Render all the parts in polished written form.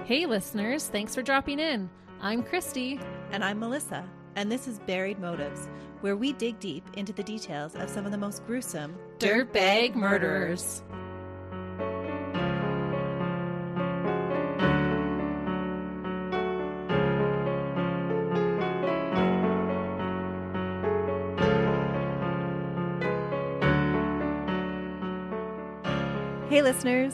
Hey listeners, thanks for dropping in. I'm Christy. And I'm Melissa, and this is Buried Motives, where we dig deep into the details of some of the most gruesome Dirtbag murderers. Hey listeners,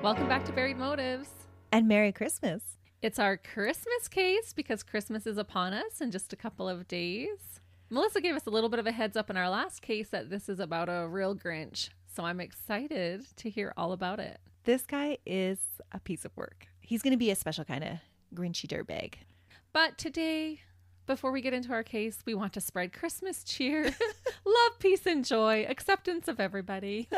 Welcome back to Buried Motives. and Merry Christmas. It's our Christmas case because Christmas is upon us in just a couple of days. Melissa gave us a little bit of a heads up in our last case that this is about a real Grinch, so I'm excited to hear all about it. This guy is a piece of work. He's going to be a special kind of Grinchy dirtbag. But today, before we get into our case, we want to spread Christmas cheer, love, peace, and joy, acceptance of everybody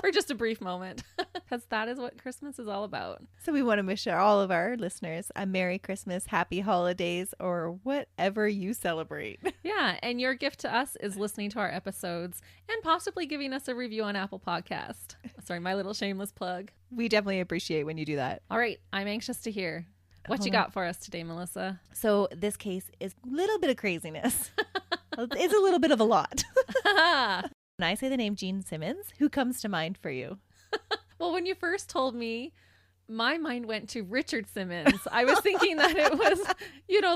for just a brief moment, because that is what Christmas is all about. So we want to wish all of our listeners a Merry Christmas, Happy Holidays, or whatever you celebrate. Yeah, and your gift to us is listening to our episodes and possibly giving us a review on Apple Podcast. Sorry, my little shameless plug. We definitely appreciate when you do that. All right, I'm anxious to hear. What you got for us today, Melissa? So this case is a little bit of craziness. It's a little bit of a lot. When I say the name Gene Simmons, who comes to mind for you? Well, when you first told me, my mind went to Richard Simmons. I was thinking that it was,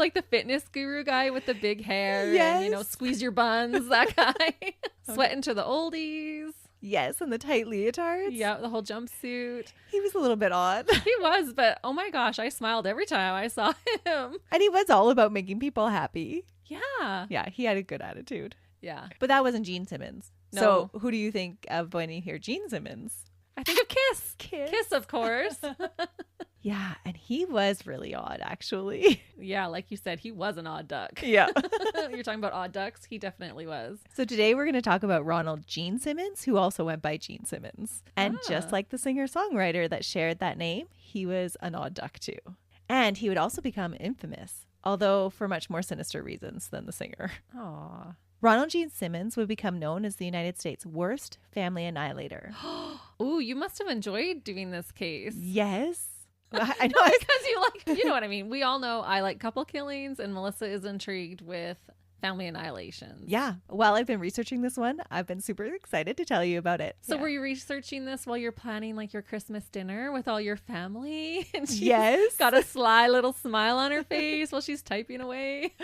like the fitness guru guy with the big hair Yes. and, squeeze your buns, that guy. Sweating to the oldies. Yes, and the tight leotards. Yeah, the whole jumpsuit. He was a little bit odd. He was, but oh my gosh, I smiled every time I saw him. And he was all about making people happy. Yeah. Yeah, he had a good attitude. Yeah. But that wasn't Gene Simmons. No. So who do you think of when you hear Gene Simmons? I think of Kiss. Kiss. Kiss, of course. Yeah, and he was really odd, actually. Yeah, like you said, he was an odd duck. Yeah. You're talking about odd ducks? He definitely was. So today we're going to talk about Ronald Gene Simmons, who also went by Gene Simmons. And just like the singer-songwriter that shared that name, he was an odd duck too. And he would also become infamous, although for much more sinister reasons than the singer. Aw. Ronald Gene Simmons would become known as the United States' worst family annihilator. Ooh, you must have enjoyed doing this case. Yes. I know. Because you know what I mean. We all know I like couple killings, and Melissa is intrigued with family annihilations. Yeah. While I've been researching this one, I've been super excited to tell you about it. So Yeah. were you researching this while you're planning like your Christmas dinner with all your family? And she's Yes. got a sly little smile on her face while she's typing away.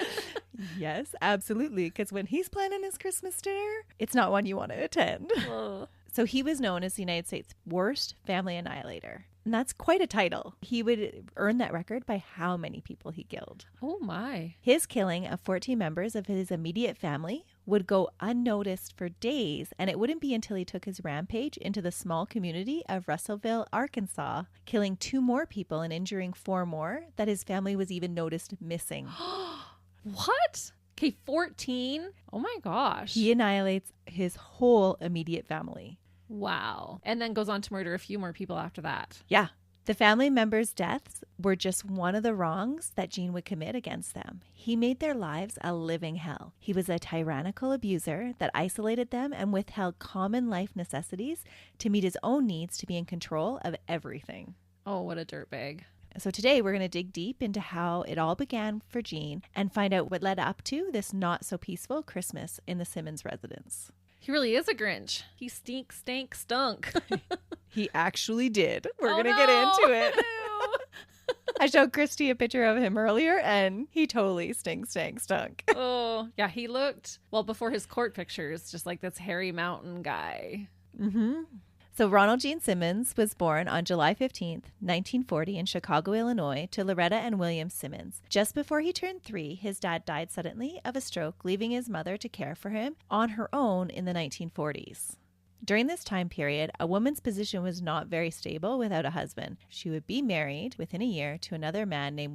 Yes, absolutely. Because when he's planning his Christmas dinner, it's not one you want to attend. Ugh. So he was known as the United States' worst family annihilator. And that's quite a title. He would earn that record by how many people he killed. Oh my. His killing of 14 members of his immediate family would go unnoticed for days, and it wouldn't be until he took his rampage into the small community of Russellville, Arkansas, killing 2 more people and injuring 4 more, that his family was even noticed missing. What? Okay, 14? Oh my gosh. He annihilates his whole immediate family. Wow. And then goes on to murder a few more people after that. Yeah. The family members' deaths were just one of the wrongs that Gene would commit against them. He made their lives a living hell. He was a tyrannical abuser that isolated them and withheld common life necessities to meet his own needs to be in control of everything. Oh, what a dirtbag. So today we're going to dig deep into how it all began for Gene and find out what led up to this not so peaceful Christmas in the Simmons residence. He really is a Grinch. He stunk. He actually did. We're Oh, going to get into it. No. I showed Christy a picture of him earlier, and he totally stunk. Oh, yeah, he looked, well, before his court pictures, just like this hairy mountain guy. Mm-hmm. So Ronald Gene Simmons was born on July 15th, 1940 in Chicago, Illinois, to Loretta and William Simmons. Just before he turned 3, his dad died suddenly of a stroke, leaving his mother to care for him on her own in the 1940s. During this time period, a woman's position was not very stable without a husband. She would be married within a year to another man named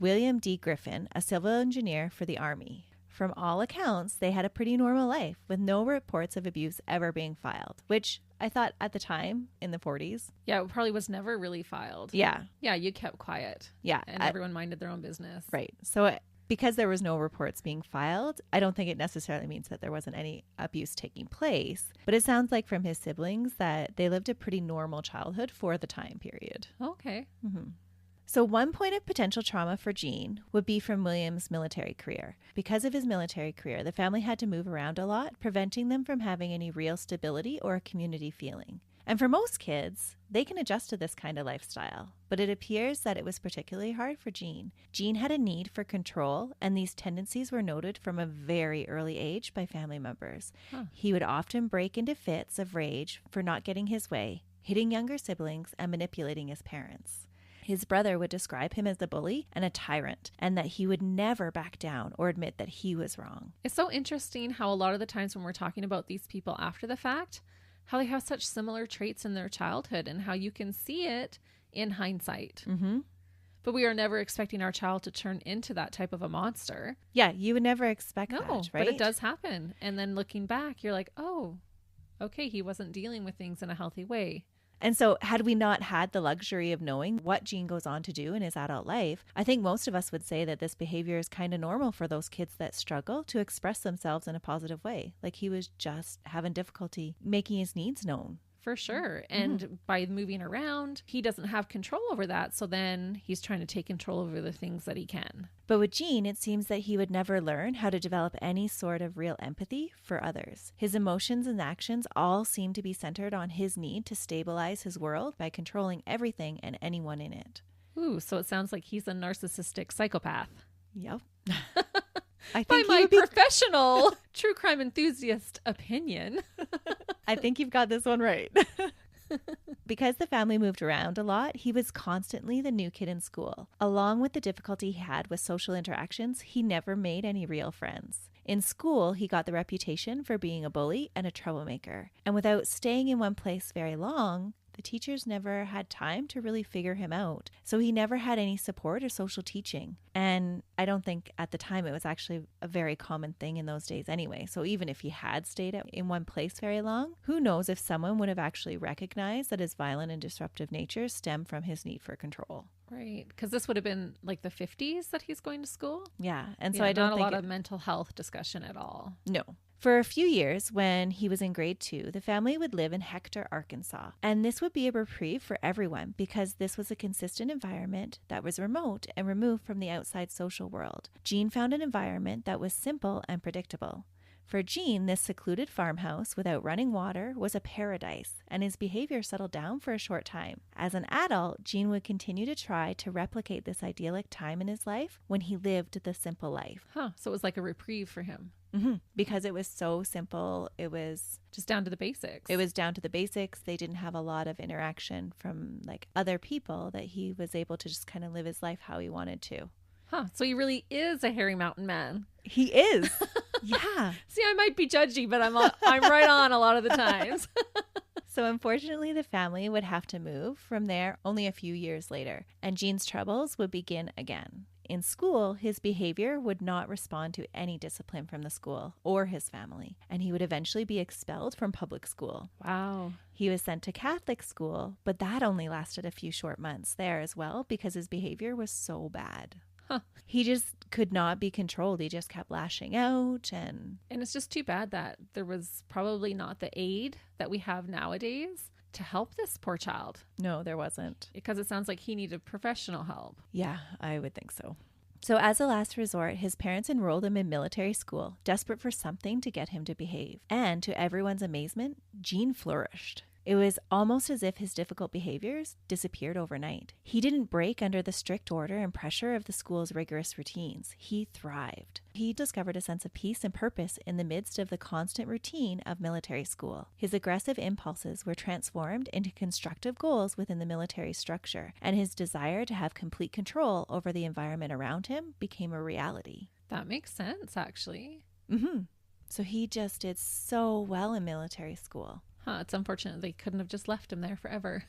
William D. Griffin, a civil engineer for the Army. From all accounts, they had a pretty normal life with no reports of abuse ever being filed, which I thought at the time in the 40s. Yeah, it probably was never really filed. Yeah. Yeah, you kept quiet. Yeah. And everyone minded their own business. Right. So because there was no reports being filed, I don't think it necessarily means that there wasn't any abuse taking place. But it sounds like from his siblings that they lived a pretty normal childhood for the time period. Okay. Mm-hmm. So one point of potential trauma for Gene would be from William's military career. Because of his military career, the family had to move around a lot, preventing them from having any real stability or a community feeling. And for most kids, they can adjust to this kind of lifestyle, but it appears that it was particularly hard for Gene. Gene had a need for control, and these tendencies were noted from a very early age by family members. He would often break into fits of rage for not getting his way, hitting younger siblings, and manipulating his parents. His brother would describe him as a bully and a tyrant, and that he would never back down or admit that he was wrong. It's so interesting how a lot of the times when we're talking about these people after the fact, how they have such similar traits in their childhood and how you can see it in hindsight. Mm-hmm. But we are never expecting our child to turn into that type of a monster. Yeah, you would never expect that, right? But it does happen. And then looking back, you're like, oh, okay, he wasn't dealing with things in a healthy way. And so had we not had the luxury of knowing what Gene goes on to do in his adult life, I think most of us would say that this behavior is kind of normal for those kids that struggle to express themselves in a positive way. Like he was just having difficulty making his needs known. For sure. And by moving around, he doesn't have control over that. So then he's trying to take control over the things that he can. But with Gene, it seems that he would never learn how to develop any sort of real empathy for others. His emotions and actions all seem to be centered on his need to stabilize his world by controlling everything and anyone in it. Ooh, so it sounds like he's a narcissistic psychopath. Yep. I By think my professional true crime enthusiast opinion. I think you've got this one right. Because the family moved around a lot, he was constantly the new kid in school. Along with the difficulty he had with social interactions, he never made any real friends. In school, he got the reputation for being a bully and a troublemaker. And without staying in one place very long, the teachers never had time to really figure him out. So he never had any support or social teaching. And I don't think at the time it was actually a very common thing in those days anyway. So even if he had stayed in one place very long, who knows if someone would have actually recognized that his violent and disruptive nature stemmed from his need for control. Right. Because this would have been like the 50s that he's going to school. Yeah. And so I don't think think a lot of mental health discussion at all. No. For a few years, when he was in grade 2, the family would live in Hector, Arkansas. And this would be a reprieve for everyone because this was a consistent environment that was remote and removed from the outside social world. Gene found an environment that was simple and predictable. For Gene, this secluded farmhouse without running water was a paradise, and his behavior settled down for a short time. As an adult, Gene would continue to try to replicate this idyllic time in his life when he lived the simple life. So it was like a reprieve for him. Mm-hmm. Because it was so simple. It was just down to the basics. It was down to the basics. They didn't have a lot of interaction from like other people, that he was able to just kind of live his life how he wanted to. So he really is a hairy mountain man. He is. Yeah. See, I might be judgy, but I'm right on a lot of the times. So unfortunately, the family would have to move from there only a few years later, and Gene's troubles would begin again. In school, his behavior would not respond to any discipline from the school or his family, and he would eventually be expelled from public school. Wow. He was sent to Catholic school, but that only lasted a few short months there as well because his behavior was so bad. He just could not be controlled. He just kept lashing out. And it's just too bad that there was probably not the aid that we have nowadays to help this poor child. No, there wasn't. Because it sounds like he needed professional help. Yeah, I would think so. So as a last resort, his parents enrolled him in military school, desperate for something to get him to behave. And to everyone's amazement, Gene flourished. It was almost as if his difficult behaviors disappeared overnight. He didn't break under the strict order and pressure of the school's rigorous routines. He thrived. He discovered a sense of peace and purpose in the midst of the constant routine of military school. His aggressive impulses were transformed into constructive goals within the military structure, and his desire to have complete control over the environment around him became a reality. That makes sense, actually. Mm-hmm. So he just did so well in military school. It's unfortunate they couldn't have just left him there forever.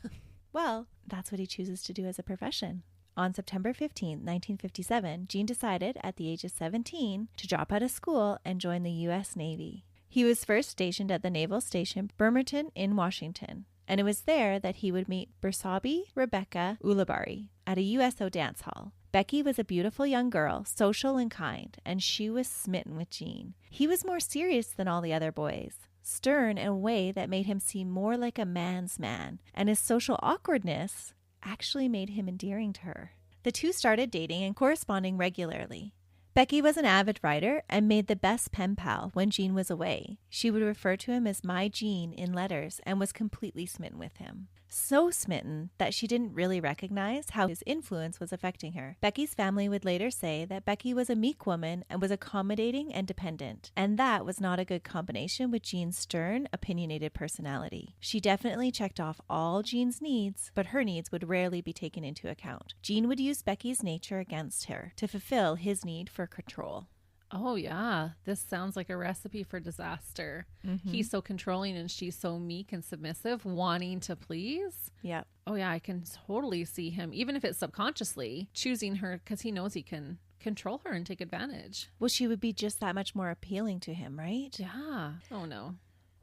Well, that's what he chooses to do as a profession. On September 15, 1957, Gene decided at the age of 17 to drop out of school and join the U.S. Navy. He was first stationed at the Naval Station Bremerton in Washington, and it was there that he would meet Bersabe Rebecca Ulibarri at a USO dance hall. Becky was a beautiful young girl, social and kind, and she was smitten with Gene. He was more serious than all the other boys, stern in a way that made him seem more like a man's man, and his social awkwardness actually made him endearing to her. The two started dating and corresponding regularly. Becky was an avid writer and made the best pen pal when Gene was away. She would refer to him as my Gene in letters and was completely smitten with him. So smitten that she didn't really recognize how his influence was affecting her. Becky's family would later say that Becky was a meek woman and was accommodating and dependent, and that was not a good combination with Gene's stern, opinionated personality. She definitely checked off all Gene's needs, but her needs would rarely be taken into account. Gene would use Becky's nature against her to fulfill his need for control. Oh, yeah. This sounds like a recipe for disaster. Mm-hmm. He's so controlling and she's so meek and submissive, wanting to please. Yep. Oh, yeah. I can totally see him, even if it's subconsciously, choosing her because he knows he can control her and take advantage. Well, she would be just that much more appealing to him, right? Yeah. Oh, no.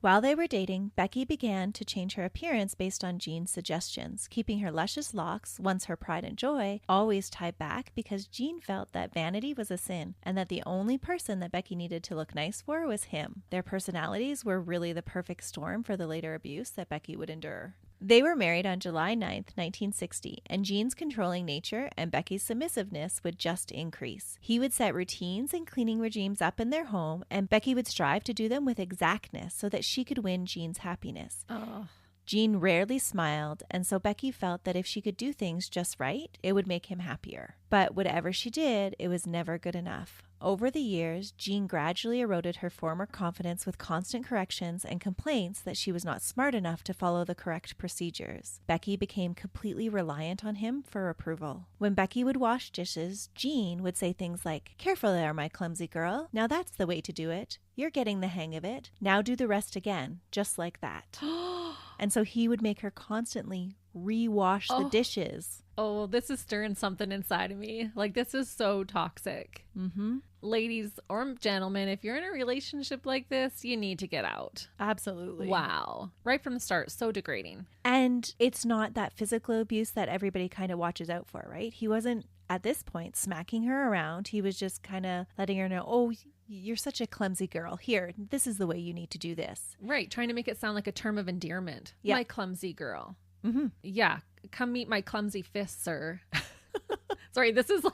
While they were dating, Becky began to change her appearance based on Gene's suggestions, keeping her luscious locks, once her pride and joy, always tied back because Gene felt that vanity was a sin and that the only person that Becky needed to look nice for was him. Their personalities were really the perfect storm for the later abuse that Becky would endure. They were married on July 9th, 1960, and Gene's controlling nature and Becky's submissiveness would just increase. He would set routines and cleaning regimes up in their home, and Becky would strive to do them with exactness so that she could win Gene's happiness. Oh. Gene rarely smiled, and so Becky felt that if she could do things just right, it would make him happier. But whatever she did, it was never good enough. Over the years, Gene gradually eroded her former confidence with constant corrections and complaints that she was not smart enough to follow the correct procedures. Becky became completely reliant on him for approval. When Becky would wash dishes, Gene would say things like, "Careful there, my clumsy girl. Now that's the way to do it. You're getting the hang of it. Now do the rest again, just like that." And so he would make her constantly rewash the dishes. Oh, this is stirring something inside of me. Like, this is so toxic. Mm-hmm. Ladies or gentlemen, if you're in a relationship like this, you need to get out. Absolutely. Wow. Right from the start, so degrading. And it's not that physical abuse that everybody kind of watches out for, right? He wasn't, at this point, smacking her around. He was just kind of letting her know, "Oh, you're such a clumsy girl. Here, this is the way you need to do this." Right. Trying to make it sound like a term of endearment. Yep. My clumsy girl. Mm-hmm. Yeah. Come meet my clumsy fist, sir. Sorry, this is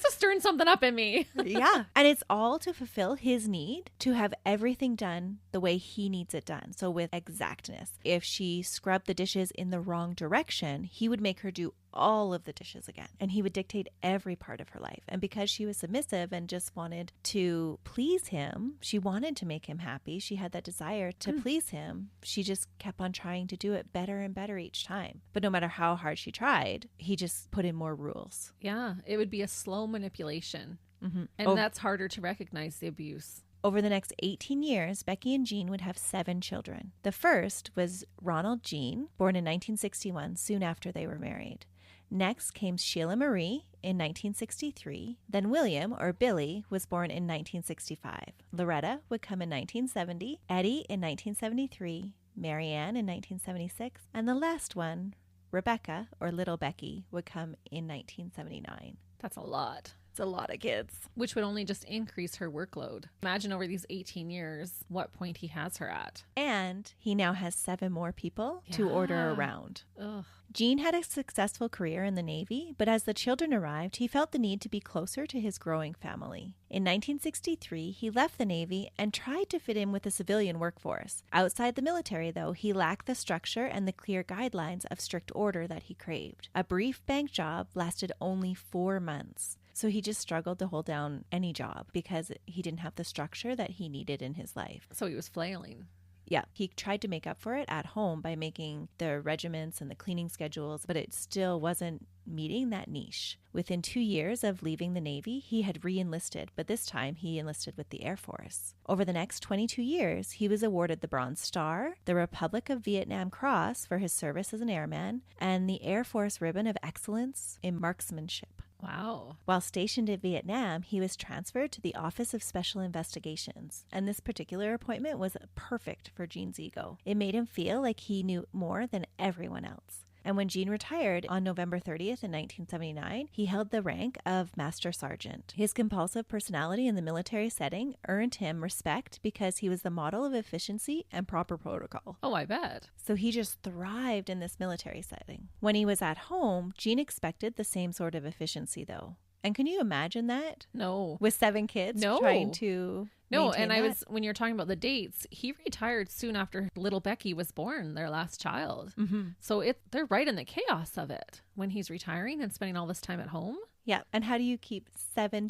stirring something up in me. Yeah. And it's all to fulfill his need to have everything done the way he needs it done. So with exactness. If she scrubbed the dishes in the wrong direction, he would make her do all of the dishes again. And he would dictate every part of her life. And because she was submissive and just wanted to please him, she wanted to make him happy. She had that desire to please him. She just kept on trying to do it better and better each time. But no matter how hard she tried, he just put in more rules. Yeah, it would be a slow manipulation. Mm-hmm. And that's harder to recognize the abuse. Over the next 18 years, Becky and Gene would have 7 children. The first was Ronald Gene, born in 1961, soon after they were married. Next came Sheila Marie in 1963. Then William, or Billy, was born in 1965. Loretta would come in 1970, Eddie in 1973, Marianne in 1976, and the last one, Rebecca, or Little Becky, would come in 1979. That's a lot. It's a lot of kids. Which would only just increase her workload. Imagine over these 18 years what point he has her at. And he now has 7 more people to order around. Ugh. Gene had a successful career in the Navy, but as the children arrived, he felt the need to be closer to his growing family. In 1963, he left the Navy and tried to fit in with the civilian workforce. Outside the military, though, he lacked the structure and the clear guidelines of strict order that he craved. A brief bank job lasted only 4 months. So he just struggled to hold down any job because he didn't have the structure that he needed in his life. So he was flailing. Yeah, he tried to make up for it at home by making the regiments and the cleaning schedules, but it still wasn't meeting that niche. Within 2 years of leaving the Navy, he had re-enlisted, but this time he enlisted with the Air Force. Over the next 22 years, he was awarded the Bronze Star, the Republic of Vietnam Cross for his service as an airman, and the Air Force Ribbon of Excellence in Marksmanship. Wow. While stationed in Vietnam, he was transferred to the Office of Special Investigations, and this particular appointment was perfect for Gene's ego. It made him feel like he knew more than everyone else. And when Gene retired on November 30th in 1979, he held the rank of Master Sergeant. His compulsive personality in the military setting earned him respect because he was the model of efficiency and proper protocol. Oh, I bet. So he just thrived in this military setting. When he was at home, Gene expected the same sort of efficiency, though. And can you imagine that? No. With 7 kids trying to maintain that? When you're talking about the dates, he retired soon after little Becky was born, their last child. So they're right in the chaos of it when he's retiring and spending all this time at home. Yeah. And how do you keep 7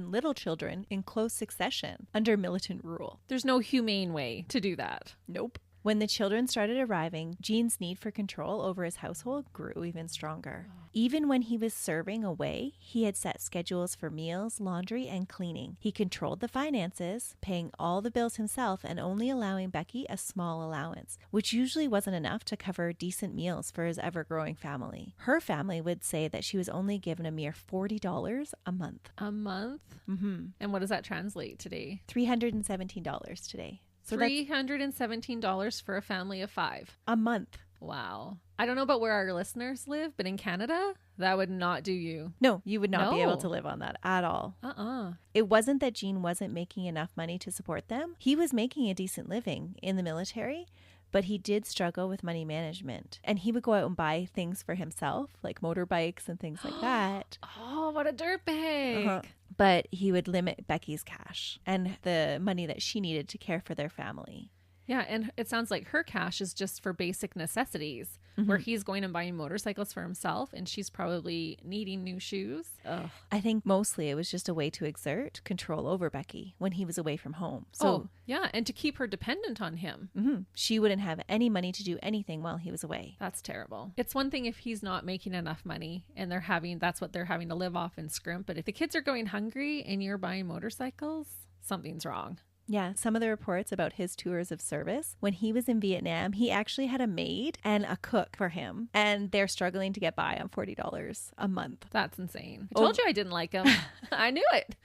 little children in close succession under militant rule? There's no humane way to do that. Nope. When the children started arriving, Gene's need for control over his household grew even stronger. Even when he was serving away, he had set schedules for meals, laundry, and cleaning. He controlled the finances, paying all the bills himself and only allowing Becky a small allowance, which usually wasn't enough to cover decent meals for his ever-growing family. Her family would say that she was only given a mere $40 a month. A month? Mm-hmm. And what does that translate today? $317 today. So $317 for a family of 5. A month. Wow. I don't know about where our listeners live, but in Canada, that would not do you. No, you would not be able to live on that at all. It wasn't that Gene wasn't making enough money to support them. He was making a decent living in the military, but he did struggle with money management. And he would go out and buy things for himself, like motorbikes and things like that. Oh, what a dirtbag. But he would limit Becky's cash and the money that she needed to care for their family. Yeah, and it sounds like her cash is just for basic necessities, where he's going and buying motorcycles for himself, and she's probably needing new shoes. Ugh. I think mostly it was just a way to exert control over Becky when he was away from home. So, yeah, and to keep her dependent on him. She wouldn't have any money to do anything while he was away. That's terrible. It's one thing if he's not making enough money and that's what they're having to live off and scrimp, but if the kids are going hungry and you're buying motorcycles, something's wrong. Yeah, some of the reports about his tours of service, when he was in Vietnam, he actually had a maid and a cook for him, and they're struggling to get by on $40 a month. That's insane. I told you I didn't like him. I knew it.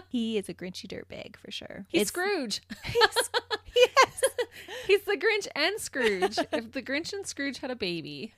He is a Grinchy dirtbag for sure. He's Scrooge. Yes. He's the Grinch and Scrooge. If the Grinch and Scrooge had a baby,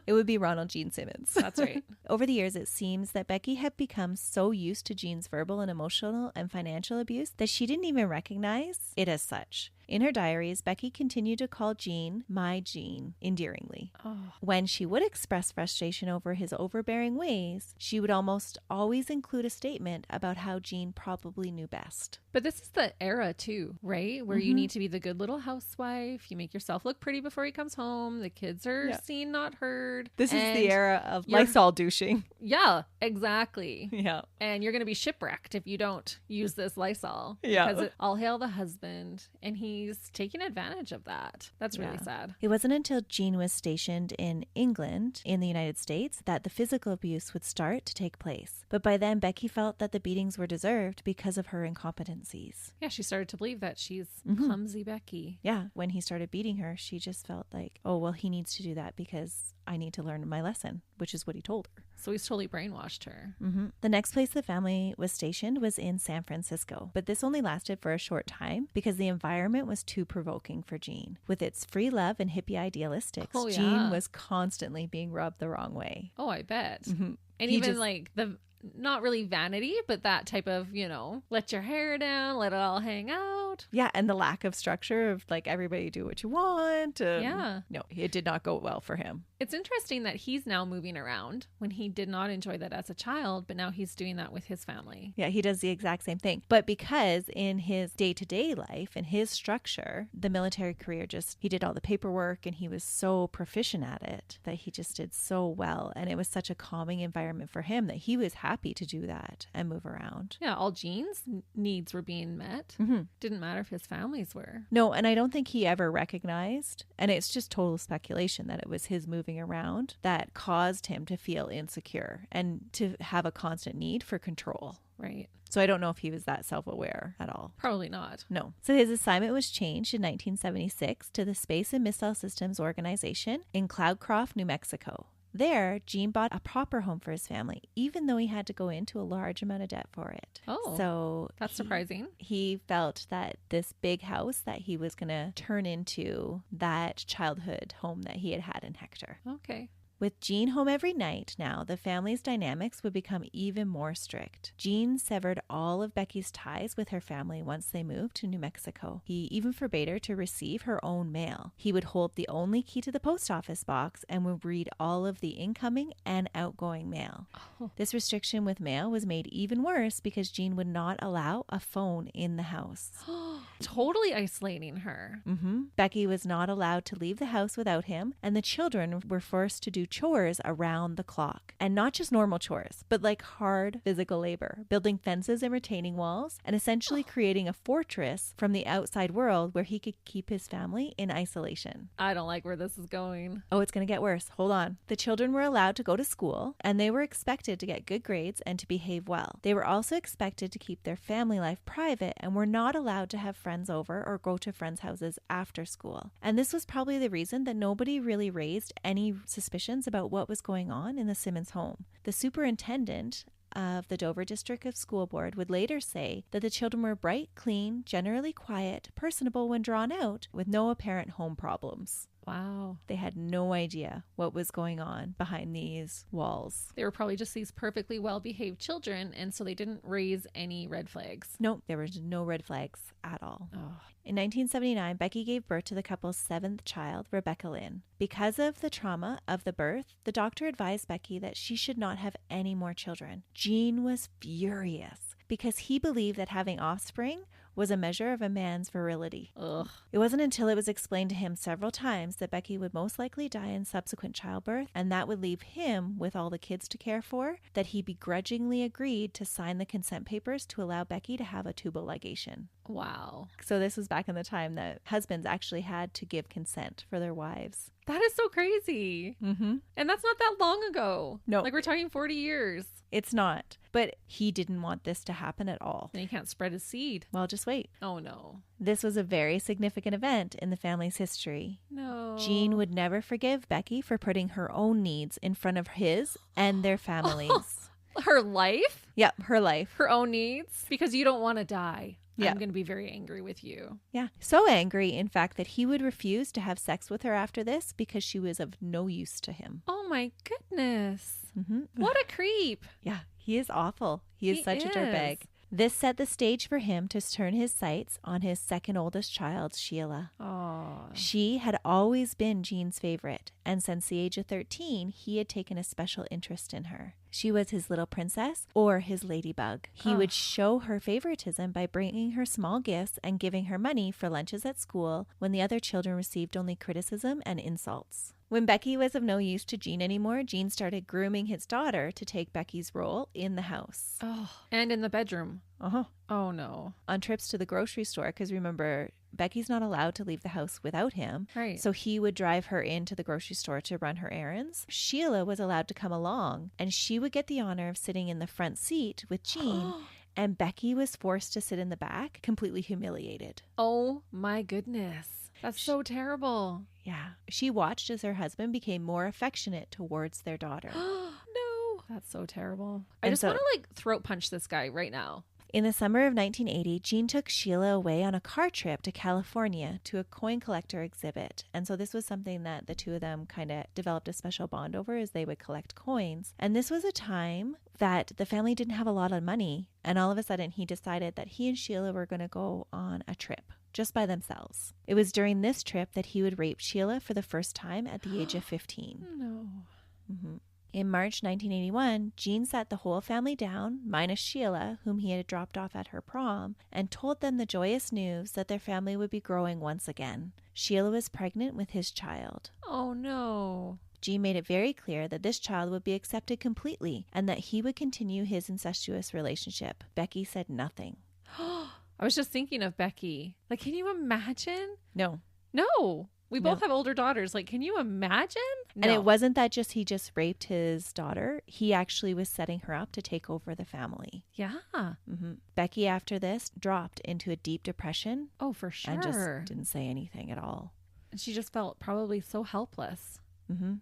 it would be Ronald Gene Simmons. That's right. Over the years, it seems that Becky had become so used to Gene's verbal and emotional and financial abuse that she didn't even recognize it as such. In her diaries, Becky continued to call Gene my Gene endearingly. When she would express frustration over his overbearing ways, she would almost always include a statement about how Gene probably knew best. But this is the era too, right? Where you need to be the good little housewife. You make yourself look pretty before he comes home. The kids are seen, not heard. This is the era of Lysol douching. Yeah, exactly. Yeah. And you're going to be shipwrecked if you don't use this Lysol. Yeah. Because all hail the husband, and he's taking advantage of that. That's really sad. It wasn't until Gene was stationed in England, in the United States, that the physical abuse would start to take place. But by then, Becky felt that the beatings were deserved because of her incompetencies. Yeah, she started to believe that she's clumsy Becky. Yeah, when he started beating her, she just felt like, oh, well, he needs to do that because I need to learn my lesson, which is what he told her. So he's totally brainwashed her. The next place the family was stationed was in San Francisco, but this only lasted for a short time because the environment was too provoking for Gene. With its free love and hippie idealistics, Gene was constantly being rubbed the wrong way. Oh, I bet. And even like the not really vanity, but that type of, let your hair down, let it all hang out. Yeah, and the lack of structure of like everybody do what you want. Yeah. No, it did not go well for him. It's interesting that he's now moving around when he did not enjoy that as a child, but now he's doing that with his family. Yeah, he does the exact same thing. But because in his day-to-day life and his structure, the military career he did all the paperwork and he was so proficient at it that he just did so well. And it was such a calming environment for him that he was happy to do that and move around. Yeah, all Gene's needs were being met. Didn't matter if his families were. No, and I don't think he ever recognized, and it's just total speculation, that it was his moving around that caused him to feel insecure and to have a constant need for control. Right. So I don't know if he was that self-aware at all. Probably not. No. So his assignment was changed in 1976 to the Space and Missile Systems Organization in Cloudcroft, New Mexico. There, Gene bought a proper home for his family, even though he had to go into a large amount of debt for it. Oh, so that's surprising. He felt that this big house that he was going to turn into that childhood home that he had had in Hector. Okay. With Gene home every night now, the family's dynamics would become even more strict. Gene severed all of Becky's ties with her family once they moved to New Mexico. He even forbade her to receive her own mail. He would hold the only key to the post office box and would read all of the incoming and outgoing mail. Oh. This restriction with mail was made even worse because Gene would not allow a phone in the house. Totally isolating her. Becky was not allowed to leave the house without him, and the children were forced to do chores around the clock. And not just normal chores, but like hard physical labor, building fences and retaining walls, and essentially creating a fortress from the outside world where he could keep his family in isolation. I don't like where this is going. Oh, it's going to get worse. Hold on. The children were allowed to go to school, and they were expected to get good grades and to behave well. They were also expected to keep their family life private and were not allowed to have friends over or go to friends' houses after school. And this was probably the reason that nobody really raised any suspicions about what was going on in the Simmons home. The superintendent of the Dover District of School Board would later say that the children were bright, clean, generally quiet, personable when drawn out, with no apparent home problems. Wow. They had no idea what was going on behind these walls. They were probably just these perfectly well-behaved children, and so they didn't raise any red flags. No, there was no red flags at all. Oh. In 1979, Becky gave birth to the couple's seventh child, Rebecca Lynn. Because of the trauma of the birth, the doctor advised Becky that she should not have any more children. Gene was furious because he believed that having offspring was a measure of a man's virility. Ugh. It wasn't until it was explained to him several times that Becky would most likely die in subsequent childbirth, and that would leave him with all the kids to care for, that he begrudgingly agreed to sign the consent papers to allow Becky to have a tubal ligation. Wow. So this was back in the time that husbands actually had to give consent for their wives. That is so crazy. Mm-hmm. And that's not that long ago. No. Like, we're talking 40 years. It's not. But he didn't want this to happen at all. And he can't spread his seed. Well, just wait. Oh, no. This was a very significant event in the family's history. No. Gene would never forgive Becky for putting her own needs in front of his and their families. Her life? Yep, her life. Her own needs? Because you don't want to die. Yeah. I'm going to be very angry with you. Yeah. So angry, in fact, that he would refuse to have sex with her after this because she was of no use to him. Oh, my goodness. Mm-hmm. What a creep. Yeah, he is awful. He is such a dirtbag. is. This set the stage for him to turn his sights on his second oldest child, Sheila. Oh. She had always been Gene's favorite, and since the age of 13, he had taken a special interest in her. She was his little princess or his ladybug. He would show her favoritism by bringing her small gifts and giving her money for lunches at school when the other children received only criticism and insults. When Becky was of no use to Gene anymore, Gene started grooming his daughter to take Becky's role in the house. Oh. And in the bedroom. Uh-huh. Oh, no. On trips to the grocery store, because remember, Becky's not allowed to leave the house without him. Right. So he would drive her into the grocery store to run her errands. Sheila was allowed to come along, and she would get the honor of sitting in the front seat with Gene. And Becky was forced to sit in the back, completely humiliated. Oh, my goodness. That's so terrible. Yeah. She watched as her husband became more affectionate towards their daughter. No. That's so terrible. I And just so- want to like throat punch this guy right now. In the summer of 1980, Gene took Sheila away on a car trip to California to a coin collector exhibit. And so this was something that the two of them kind of developed a special bond over, as they would collect coins. And this was a time that the family didn't have a lot of money. And all of a sudden he decided that he and Sheila were going to go on a trip just by themselves. It was during this trip that he would rape Sheila for the first time at the age of 15. No. Mm-hmm. In March 1981, Gene sat the whole family down, minus Sheila, whom he had dropped off at her prom, and told them the joyous news that their family would be growing once again. Sheila was pregnant with his child. Oh, no. Gene made it very clear that this child would be accepted completely and that he would continue his incestuous relationship. Becky said nothing. I was just thinking of Becky. Like, can you imagine? No. No. We both No. have older daughters. Like, can you imagine? And it wasn't that he just raped his daughter. He actually was setting her up to take over the family. Yeah. Mm-hmm. Becky, after this, dropped into a deep depression Oh, for sure. and just didn't say anything at all. And she just felt probably so helpless. Mm-hmm.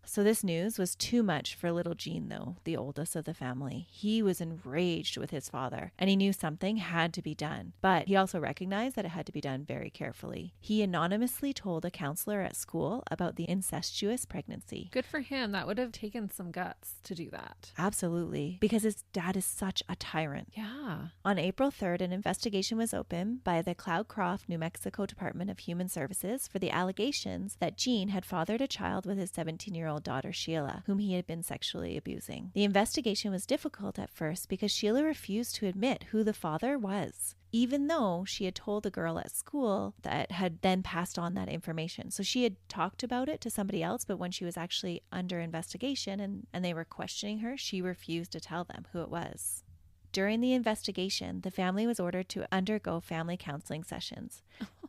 So this news was too much for little Gene, though, the oldest of the family. He was enraged with his father, and he knew something had to be done. But he also recognized that it had to be done very carefully. He anonymously told a counselor at school about the incestuous pregnancy. Good for him. That would have taken some guts to do that. Absolutely, because his dad is such a tyrant. Yeah. On April 3rd, an investigation was opened by the Cloudcroft, New Mexico Department of Human Services for the allegations that Gene had fathered a child with his 17-year-old daughter Sheila, whom he had been sexually abusing. The investigation was difficult at first because Sheila refused to admit who the father was, even though she had told the girl at school that had then passed on that information. So she had talked about it to somebody else, but when she was actually under investigation and they were questioning her, she refused to tell them who it was. During the investigation, the family was ordered to undergo family counseling sessions.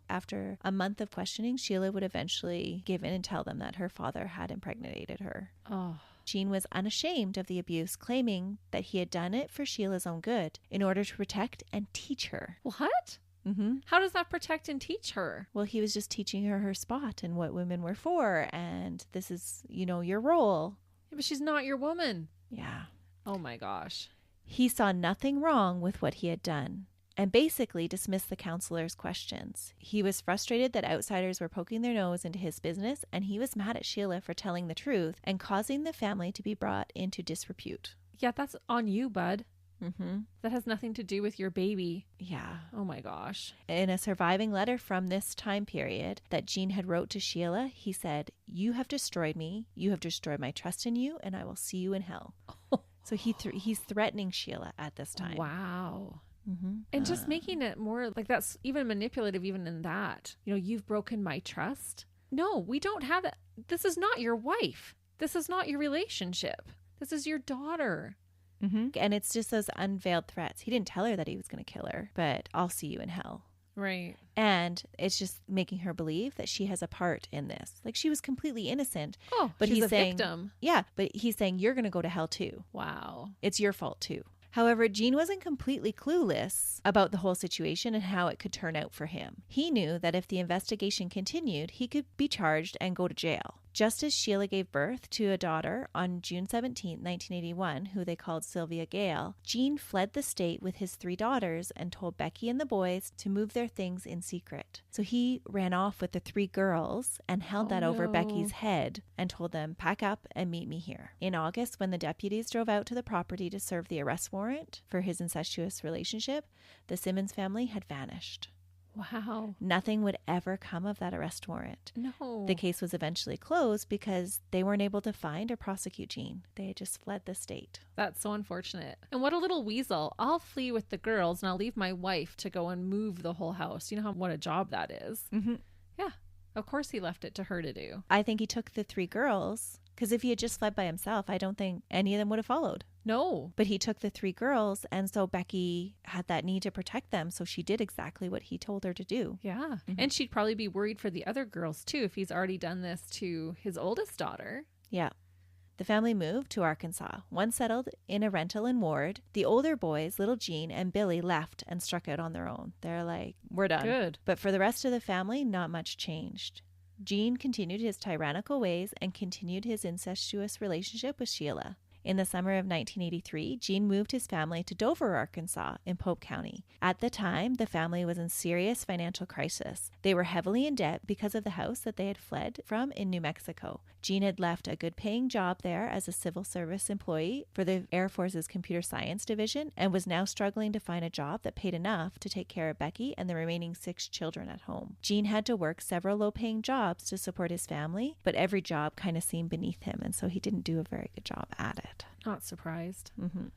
After a month of questioning, Sheila would eventually give in and tell them that her father had impregnated her. Oh. Gene was unashamed of the abuse, claiming that he had done it for Sheila's own good, in order to protect and teach her. What? Mm-hmm. How does that protect and teach her? Well, he was just teaching her her spot and what women were for, and this is, your role. Yeah, but she's not your woman. Yeah. Oh my gosh. He saw nothing wrong with what he had done and basically dismissed the counselor's questions. He was frustrated that outsiders were poking their nose into his business, and he was mad at Sheila for telling the truth and causing the family to be brought into disrepute. Yeah, that's on you, bud. Mm-hmm. That has nothing to do with your baby. Yeah. Oh my gosh. In a surviving letter from this time period that Gene had wrote to Sheila, he said, "You have destroyed me. You have destroyed my trust in you, and I will see you in hell." So he's threatening Sheila at this time. Wow. Mm-hmm. And just making it more like that's even manipulative, even in that. You've broken my trust. No, we don't have that. This is not your wife. This is not your relationship. This is your daughter. Mm-hmm. And it's just those unveiled threats. He didn't tell her that he was going to kill her, but I'll see you in hell. Right. And it's just making her believe that she has a part in this. Like she was completely innocent. Oh, but she's he's a saying, victim. Yeah, but he's saying you're going to go to hell too. Wow. It's your fault too. However, Gene wasn't completely clueless about the whole situation and how it could turn out for him. He knew that if the investigation continued, he could be charged and go to jail. Just as Sheila gave birth to a daughter on June 17, 1981, who they called Sylvia Gale, Gene fled the state with his 3 daughters and told Becky and the boys to move their things in secret. So he ran off with the 3 girls and held that over Becky's head and told them, "Pack up and meet me here." In August, when the deputies drove out to the property to serve the arrest warrant for his incestuous relationship, the Simmons family had vanished. Wow. Nothing would ever come of that arrest warrant. No. The case was eventually closed because they weren't able to find or prosecute Gene. They had just fled the state. That's so unfortunate. And what a little weasel. I'll flee with the girls and I'll leave my wife to go and move the whole house. You know what a job that is. Mm-hmm. Yeah. Of course he left it to her to do. I think he took the 3 girls because if he had just fled by himself, I don't think any of them would have followed. No. But he took the 3 girls, and so Becky had that need to protect them, so she did exactly what he told her to do. Yeah. Mm-hmm. And she'd probably be worried for the other girls, too, if he's already done this to his oldest daughter. Yeah. The family moved to Arkansas. One settled in a rental in Ward. The older boys, little Gene and Billy, left and struck out on their own. They're like, we're done. Good. But for the rest of the family, not much changed. Gene continued his tyrannical ways and continued his incestuous relationship with Sheila. In the summer of 1983, Gene moved his family to Dover, Arkansas, in Pope County. At the time, the family was in serious financial crisis. They were heavily in debt because of the house that they had fled from in New Mexico. Gene had left a good-paying job there as a civil service employee for the Air Force's Computer Science Division and was now struggling to find a job that paid enough to take care of Becky and the remaining 6 children at home. Gene had to work several low-paying jobs to support his family, but every job kind of seemed beneath him, and so he didn't do a very good job at it. Not surprised. Mm-hmm.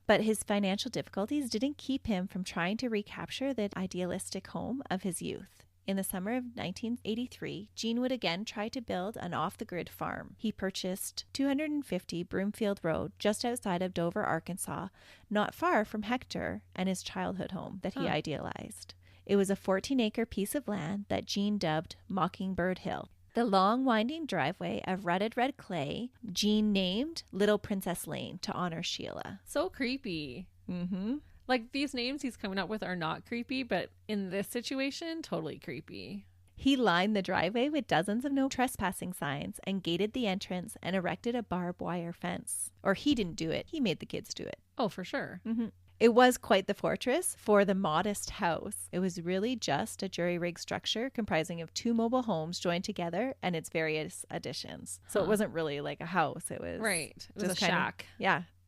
But his financial difficulties didn't keep him from trying to recapture the idealistic home of his youth. In the summer of 1983, Gene would again try to build an off-the-grid farm. He purchased 250 Broomfield Road just outside of Dover, Arkansas, not far from Hector and his childhood home that he idealized. It was a 14-acre piece of land that Gene dubbed Mockingbird Hill. The long winding driveway of rutted red clay, Gene named Little Princess Lane to honor Sheila. So creepy. Mm-hmm. Like these names he's coming up with are not creepy, but in this situation, totally creepy. He lined the driveway with dozens of no trespassing signs and gated the entrance and erected a barbed wire fence. Or he didn't do it. He made the kids do it. Oh, for sure. Mm-hmm. It was quite the fortress for the modest house. It was really just a jury-rigged structure comprising of 2 mobile homes joined together and its various additions. So it wasn't really like a house. It was Right. It was just a shack.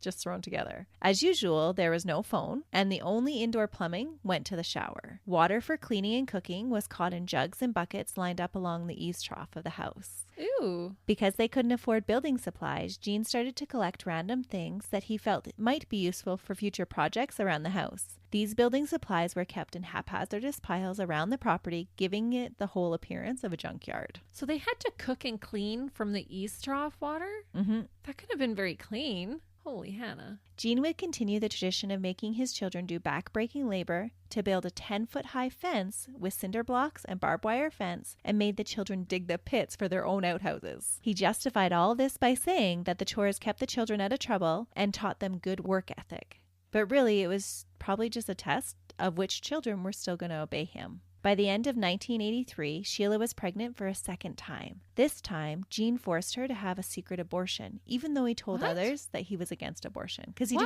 just thrown together. As usual, there was no phone, and the only indoor plumbing went to the shower. Water for cleaning and cooking was caught in jugs and buckets lined up along the eaves trough of the house. Ooh. Because they couldn't afford building supplies, Gene started to collect random things that he felt might be useful for future projects around the house. These building supplies were kept in haphazardous piles around the property, giving it the whole appearance of a junkyard. So they had to cook and clean from the east trough water? Mm-hmm. That could have been very clean. Holy Hannah. Gene would continue the tradition of making his children do back-breaking labor to build a 10-foot-high fence with cinder blocks and barbed wire fence and made the children dig the pits for their own outhouses. He justified all this by saying that the chores kept the children out of trouble and taught them good work ethic. But really, it was probably just a test of which children were still going to obey him. By the end of 1983, Sheila was pregnant for a second time. This time, Gene forced her to have a secret abortion, even though he told others that he was against abortion because he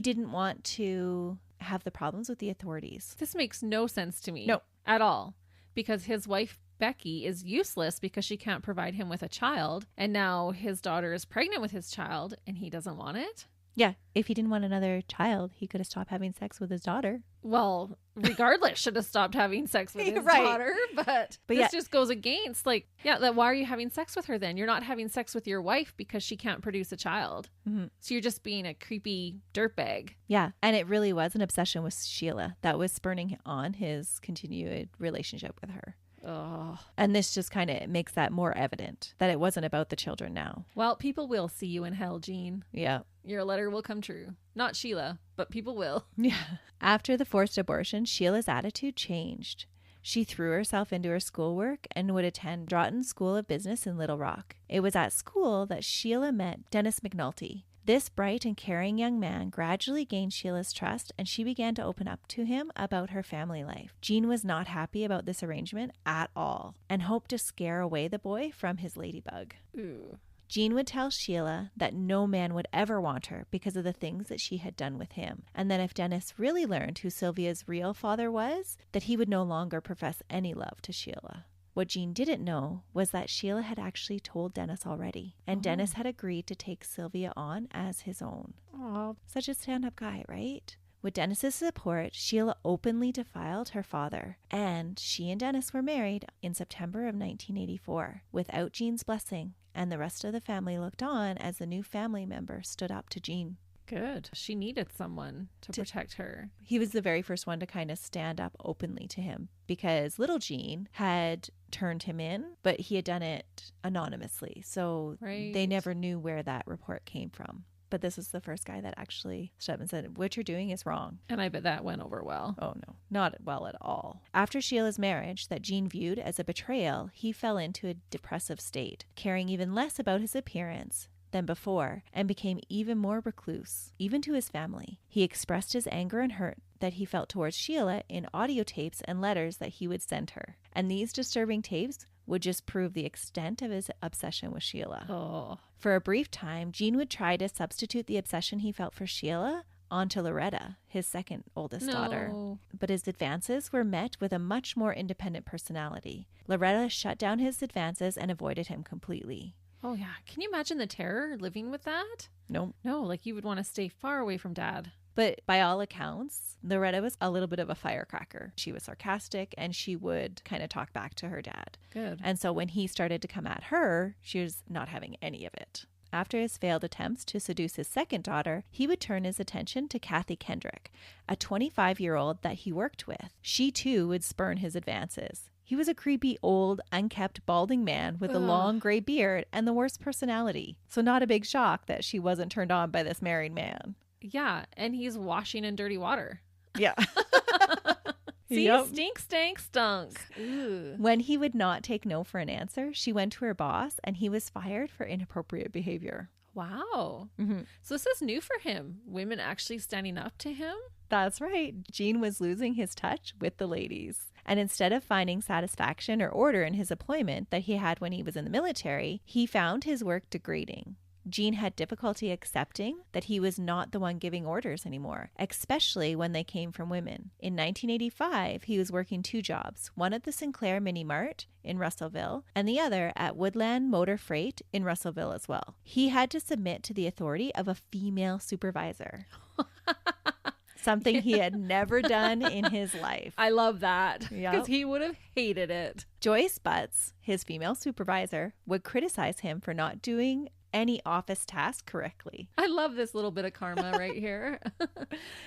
didn't want to have the problems with the authorities. This makes no sense to me. No. At all. Because his wife, Becky, is useless because she can't provide him with a child. And now his daughter is pregnant with his child and he doesn't want it. Yeah, if he didn't want another child, he could have stopped having sex with his daughter. Well, regardless, should have stopped having sex with his daughter. But this just goes against, why are you having sex with her then? You're not having sex with your wife because she can't produce a child. Mm-hmm. So you're just being a creepy dirtbag. Yeah, and it really was an obsession with Sheila that was spurring on his continued relationship with her. Oh. And this just kind of makes that more evident that it wasn't about the children now. Well, people will see you in hell, Gene. Yeah. Your letter will come true. Not Sheila, but people will. Yeah. After the forced abortion, Sheila's attitude changed. She threw herself into her schoolwork and would attend Broughton School of Business in Little Rock. It was at school that Sheila met Dennis McNulty. This bright and caring young man gradually gained Sheila's trust, and she began to open up to him about her family life. Gene was not happy about this arrangement at all and hoped to scare away the boy from his ladybug. Ooh. Gene would tell Sheila that no man would ever want her because of the things that she had done with him, and that if Dennis really learned who Sylvia's real father was, that he would no longer profess any love to Sheila. What Gene didn't know was that Sheila had actually told Dennis already, and Dennis had agreed to take Sylvia on as his own. Aww. Such a stand-up guy, right? With Dennis's support, Sheila openly defiled her father, and she and Dennis were married in September of 1984, without Gene's blessing, and the rest of the family looked on as the new family member stood up to Gene. Good. She needed someone to protect her. He was the very first one to kind of stand up openly to him because little Gene had turned him in, but he had done it anonymously. So they never knew where that report came from. But this is the first guy that actually stood up and said, what you're doing is wrong. And I bet that went over well. Oh, no, not well at all. After Sheila's marriage, that Gene viewed as a betrayal, he fell into a depressive state, caring even less about his appearance than before, and became even more recluse, even to his family. He expressed his anger and hurt that he felt towards Sheila in audio tapes and letters that he would send her. And these disturbing tapes would just prove the extent of his obsession with Sheila. Oh. For a brief time, Gene would try to substitute the obsession he felt for Sheila onto Loretta, his second oldest daughter. But his advances were met with a much more independent personality. Loretta shut down his advances and avoided him completely. Oh, yeah. Can you imagine the terror living with that? Nope. No, you would want to stay far away from Dad. But by all accounts, Loretta was a little bit of a firecracker. She was sarcastic and she would kind of talk back to her dad. Good. And so when he started to come at her, she was not having any of it. After his failed attempts to seduce his second daughter, he would turn his attention to Kathy Kendrick, a 25-year-old that he worked with. She too would spurn his advances. He was a creepy, old, unkempt, balding man with a long gray beard and the worst personality. So not a big shock that she wasn't turned on by this married man. Yeah, and he's washing in dirty water. Yeah. See, stink, stank, stunk. Ooh. When he would not take no for an answer, she went to her boss and he was fired for inappropriate behavior. Wow. Mm-hmm. So this is new for him. Women actually standing up to him? That's right. Gene was losing his touch with the ladies. And instead of finding satisfaction or order in his employment that he had when he was in the military, he found his work degrading. Gene had difficulty accepting that he was not the one giving orders anymore, especially when they came from women. In 1985, he was working 2 jobs, one at the Sinclair Mini Mart in Russellville and the other at Woodland Motor Freight in Russellville as well. He had to submit to the authority of a female supervisor. Something he had never done in his life. I love that. Because Yep. he would have hated it. Joyce Butts, his female supervisor, would criticize him for not doing any office task correctly. I love this little bit of karma right here.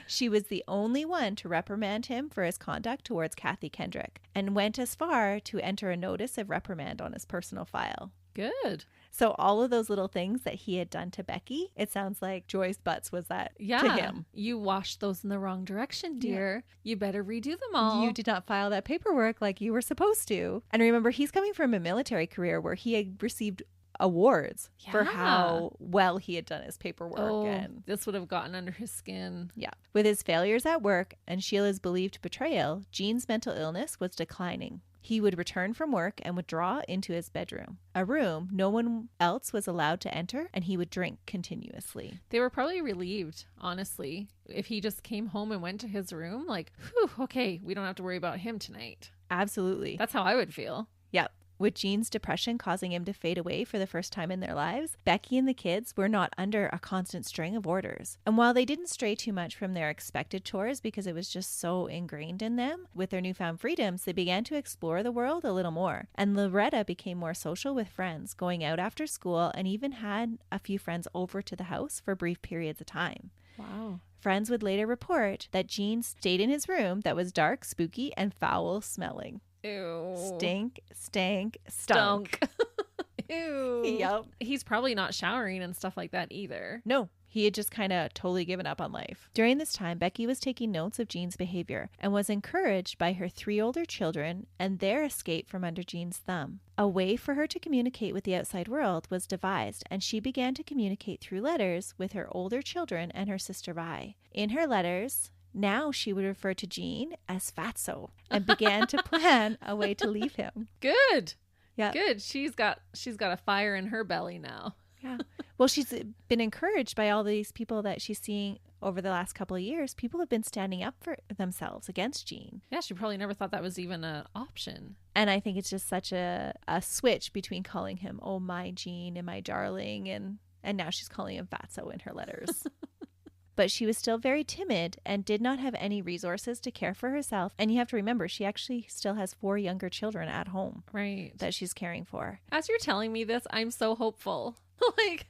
She was the only one to reprimand him for his conduct towards Kathy Kendrick and went as far to enter a notice of reprimand on his personal file. Good. So all of those little things that he had done to Becky, it sounds like Joyce Butts was that to him. You washed those in the wrong direction, dear. Yeah. You better redo them all. You did not file that paperwork like you were supposed to. And remember, he's coming from a military career where he had received awards for how well he had done his paperwork. And this would have gotten under his skin. Yeah. With his failures at work and Sheila's believed betrayal, Gene's mental illness was declining. He would return from work and withdraw into his bedroom, a room no one else was allowed to enter, and he would drink continuously. They were probably relieved, honestly, if he just came home and went to his room, like, whew, okay, we don't have to worry about him tonight. Absolutely. That's how I would feel. Yep. With Gene's depression causing him to fade away for the first time in their lives, Becky and the kids were not under a constant string of orders. And while they didn't stray too much from their expected chores because it was just so ingrained in them, with their newfound freedoms, they began to explore the world a little more. And Loretta became more social with friends, going out after school, and even had a few friends over to the house for brief periods of time. Wow. Friends would later report that Gene stayed in his room that was dark, spooky, and foul smelling. Ew. Stink, stank, stunk. Ew. Yep. He's probably not showering and stuff like that either. No, he had just kind of totally given up on life. During this time, Becky was taking notes of Gene's behavior and was encouraged by her 3 older children and their escape from under Gene's thumb. A way for her to communicate with the outside world was devised, and she began to communicate through letters with her older children and her sister Vi. In her letters, now she would refer to Gene as Fatso and began to plan a way to leave him. Good. Yeah. Good. She's got a fire in her belly now. Yeah. Well, she's been encouraged by all these people that she's seeing over the last couple of years. People have been standing up for themselves against Gene. Yeah, she probably never thought that was even an option. And I think it's just such a switch between calling him, oh, my Gene and my darling, and now she's calling him Fatso in her letters. But she was still very timid and did not have any resources to care for herself. And you have to remember, she actually still has 4 younger children at home. Right. That she's caring for. As you're telling me this, I'm so hopeful.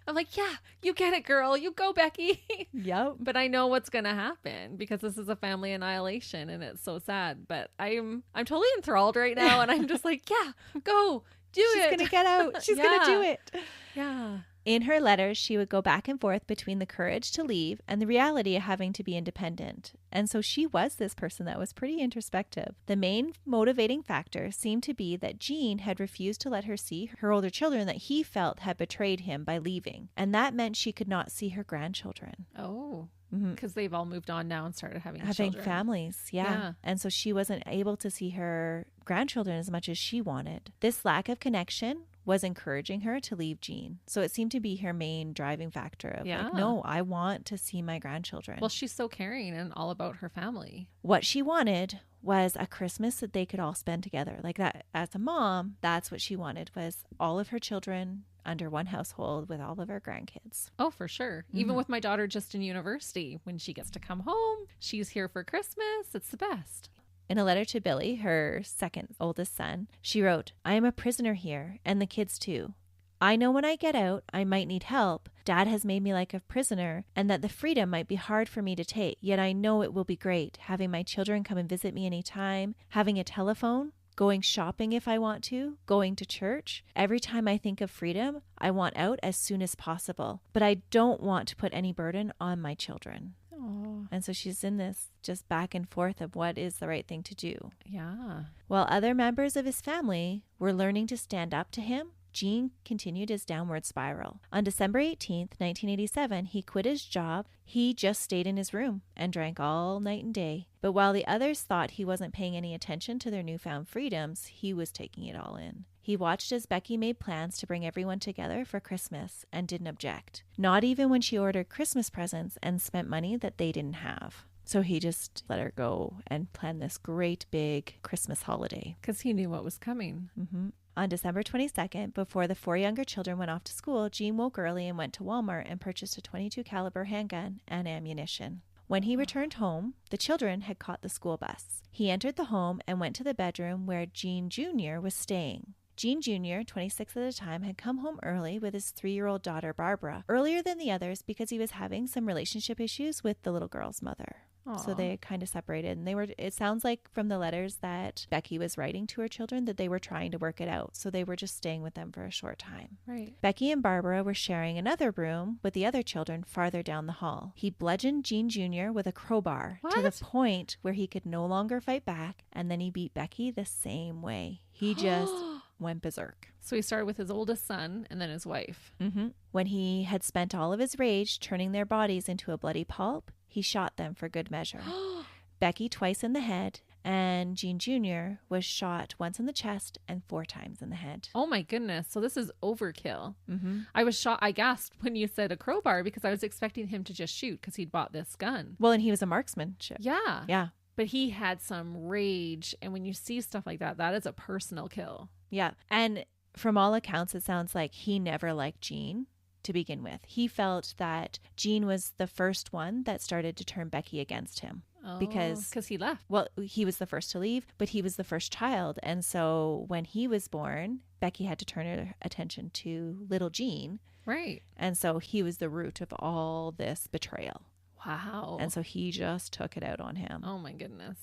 I'm like, yeah, you get it, girl. You go, Becky. Yep. But I know what's going to happen because this is a family annihilation and it's so sad. But I'm totally enthralled right now. And I'm just like, yeah, go do it. She's going to get out. She's going to do it. Yeah. In her letters, she would go back and forth between the courage to leave and the reality of having to be independent. And so she was this person that was pretty introspective. The main motivating factor seemed to be that Gene had refused to let her see her older children that he felt had betrayed him by leaving. And that meant she could not see her grandchildren. Oh, because they've all moved on now and started having children. Families. Yeah. And so she wasn't able to see her grandchildren as much as she wanted. This lack of connection was encouraging her to leave Gene. So it seemed to be her main driving factor of like, no, I want to see my grandchildren. Well, she's so caring and all about her family. What she wanted was a Christmas that they could all spend together. Like that, as a mom, that's what she wanted, was all of her children under one household with all of her grandkids. Oh, for sure. Even with my daughter just in university, when she gets to come home, she's here for Christmas. It's the best. In a letter to Billy, her second oldest son, she wrote, I am a prisoner here, and the kids too. I know when I get out, I might need help. Dad has made me like a prisoner, and that the freedom might be hard for me to take, yet I know it will be great, having my children come and visit me anytime, having a telephone, going shopping if I want to, going to church. Every time I think of freedom, I want out as soon as possible, but I don't want to put any burden on my children. Oh. And so she's in this just back and forth of what is the right thing to do. Yeah. While other members of his family were learning to stand up to him, Gene continued his downward spiral. On December 18th, 1987, he quit his job. He just stayed in his room and drank all night and day. But while the others thought he wasn't paying any attention to their newfound freedoms, he was taking it all in. He watched as Becky made plans to bring everyone together for Christmas and didn't object. Not even when she ordered Christmas presents and spent money that they didn't have. So he just let her go and planned this great big Christmas holiday. Because he knew what was coming. Mm-hmm. On December 22nd, before the 4 younger children went off to school, Gene woke early and went to Walmart and purchased a .22 caliber handgun and ammunition. When he returned home, the children had caught the school bus. He entered the home and went to the bedroom where Gene Jr. was staying. Gene Jr., 26 at the time, had come home early with his 3-year-old daughter, Barbara, earlier than the others because he was having some relationship issues with the little girl's mother. Aww. So they kind of separated, and it sounds like from the letters that Becky was writing to her children that they were trying to work it out. So they were just staying with them for a short time. Right. Becky and Barbara were sharing another room with the other children farther down the hall. He bludgeoned Gene Jr. with a crowbar to the point where he could no longer fight back. And then he beat Becky the same way. He just went berserk. So he started with his oldest son and then his wife. Mm-hmm. When he had spent all of his rage turning their bodies into a bloody pulp, he shot them for good measure. Becky twice in the head, and Gene Jr. was shot once in the chest and 4 times in the head. Oh my goodness. So this is overkill. Mm-hmm. I was shocked. I gasped when you said a crowbar because I was expecting him to just shoot because he'd bought this gun. Well, and he was a marksmanship. Yeah. Yeah. But he had some rage. And when you see stuff like that, that is a personal kill. Yeah. And from all accounts, it sounds like he never liked Gene to begin with. He felt that Gene was the first one that started to turn Becky against him. Oh, because he left. Well, he was the first to leave, but he was the first child. And so when he was born, Becky had to turn her attention to little Gene. Right. And so he was the root of all this betrayal. Wow. And so he just took it out on him. Oh my goodness.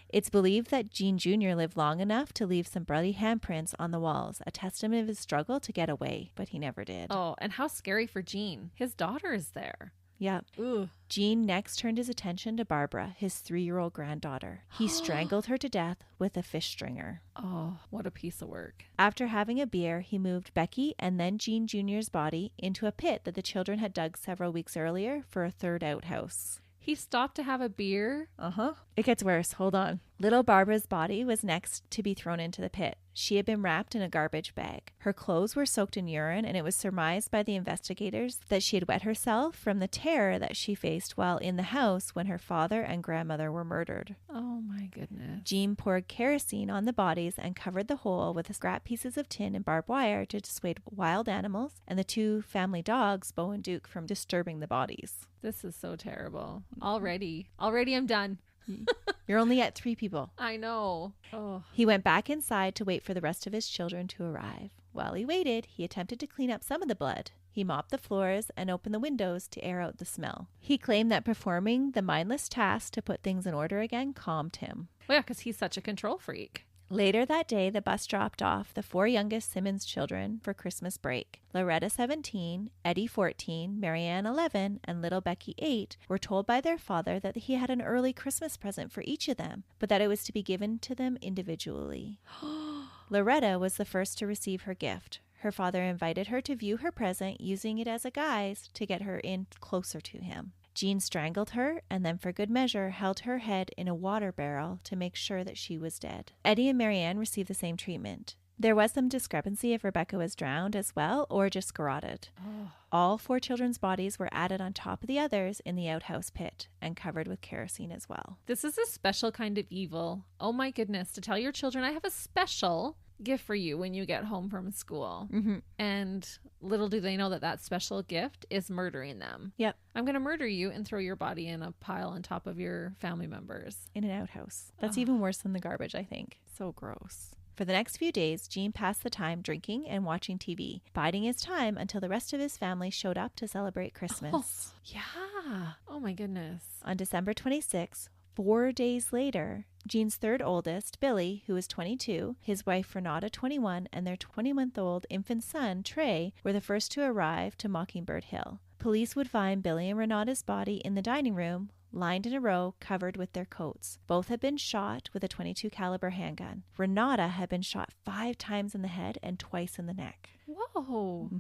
It's believed that Gene Jr. lived long enough to leave some bloody handprints on the walls, a testament of his struggle to get away, but he never did. Oh, and how scary for Gene. His daughter is there. Yeah. Ooh. Gene next turned his attention to Barbara, his 3-year-old granddaughter. He strangled her to death with a fish stringer. Oh, what a piece of work. After having a beer, he moved Becky and then Gene Jr.'s body into a pit that the children had dug several weeks earlier for a third outhouse. He stopped to have a beer? Uh-huh. It gets worse. Hold on. Little Barbara's body was next to be thrown into the pit. She had been wrapped in a garbage bag. Her clothes were soaked in urine, and it was surmised by the investigators that she had wet herself from the terror that she faced while in the house when her father and grandmother were murdered. Oh my goodness. Gene poured kerosene on the bodies and covered the hole with scrap pieces of tin and barbed wire to dissuade wild animals and the 2 family dogs, Bo and Duke, from disturbing the bodies. This is so terrible. Already I'm done. You're only at 3 people. I know. Oh. He went back inside to wait for the rest of his children to arrive. While he waited, he attempted to clean up some of the blood. He mopped the floors and opened the windows to air out the smell. He claimed that performing the mindless task to put things in order again calmed him. Well, yeah, because he's such a control freak. Later that day, the bus dropped off the 4 youngest Simmons children for Christmas break. Loretta, 17, Eddie, 14, Marianne, 11, and little Becky, 8, were told by their father that he had an early Christmas present for each of them, but that it was to be given to them individually. Loretta was the first to receive her gift. Her father invited her to view her present, using it as a guise to get her in closer to him. Gene strangled her and then, for good measure, held her head in a water barrel to make sure that she was dead. Eddie and Marianne received the same treatment. There was some discrepancy if Rebecca was drowned as well or just garroted. Oh. All 4 children's bodies were added on top of the others in the outhouse pit and covered with kerosene as well. This is a special kind of evil. Oh my goodness. To tell your children, I have a special gift for you when you get home from school. Mm-hmm. And little do they know that that special gift is murdering them. Yep. I'm going to murder you and throw your body in a pile on top of your family members. In an outhouse. That's even worse than the garbage, I think. So gross. For the next few days, Gene passed the time drinking and watching TV, biding his time until the rest of his family showed up to celebrate Christmas. Oh, yeah. Oh my goodness. On December 26th, 4 days later, Gene's 3rd oldest, Billy, who was 22, his wife Renata, 21, and their 20-month-old infant son, Trey, were the first to arrive to Mockingbird Hill. Police would find Billy and Renata's body in the dining room lined in a row, covered with their coats. Both had been shot with a .22 caliber handgun. Renata had been shot 5 times in the head and twice in the neck. Whoa.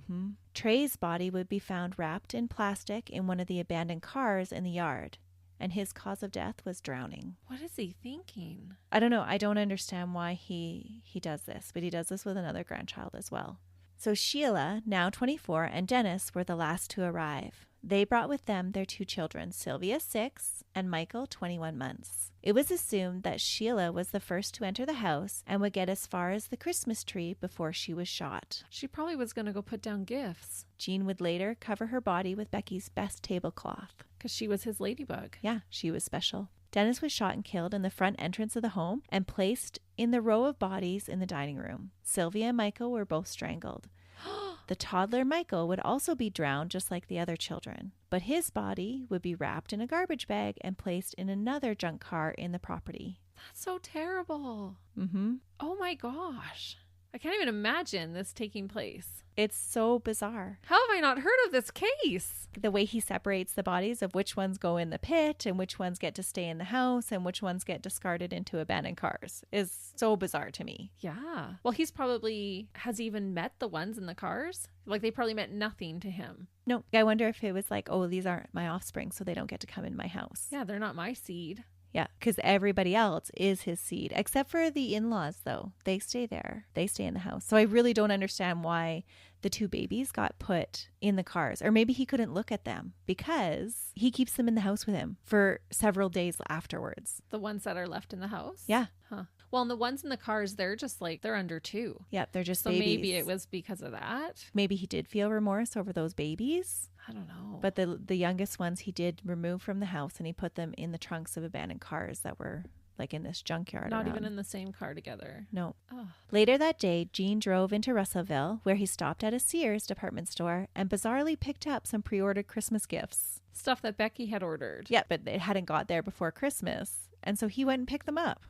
Trey's body would be found wrapped in plastic in one of the abandoned cars in the yard, and his cause of death was drowning. What is he thinking? I don't know. I don't understand why he does this, but he does this with another grandchild as well. So Sheila, now 24, and Dennis were the last to arrive. They brought with them their 2 children, Sylvia, 6, and Michael, 21 months. It was assumed that Sheila was the first to enter the house and would get as far as the Christmas tree before she was shot. She probably was going to go put down gifts. Jean would later cover her body with Becky's best tablecloth. Because she was his ladybug. Yeah, she was special. Dennis was shot and killed in the front entrance of the home and placed in the row of bodies in the dining room. Sylvia and Michael were both strangled. The toddler Michael would also be drowned just like the other children, but his body would be wrapped in a garbage bag and placed in another junk car in the property. That's so terrible. Mm-hmm. Oh my gosh. I can't even imagine this taking place. It's so bizarre. How have I not heard of this case? The way he separates the bodies of which ones go in the pit and which ones get to stay in the house and which ones get discarded into abandoned cars is so bizarre to me. Yeah. Well, has even met the ones in the cars? Like they probably meant nothing to him. No, I wonder if it was like, oh, these aren't my offspring, so they don't get to come in my house. Yeah, they're not my seed. Yeah, because everybody else is his seed, except for the in-laws, though. They stay there. They stay in the house. So I really don't understand why the 2 babies got put in the cars. Or maybe he couldn't look at them because he keeps them in the house with him for several days afterwards. The ones that are left in the house? Yeah. Huh. Well, and the ones in the cars, they're just like, they're under 2. Yeah, they're just so babies. Maybe it was because of that. Maybe he did feel remorse over those babies. I don't know. But the youngest ones he did remove from the house and he put them in the trunks of abandoned cars that were like in this junkyard. Not even in the same car together. No. Oh. Later that day, Gene drove into Russellville, where he stopped at a Sears department store and bizarrely picked up some pre-ordered Christmas gifts. Stuff that Becky had ordered. Yeah, but it hadn't got there before Christmas. And so he went and picked them up.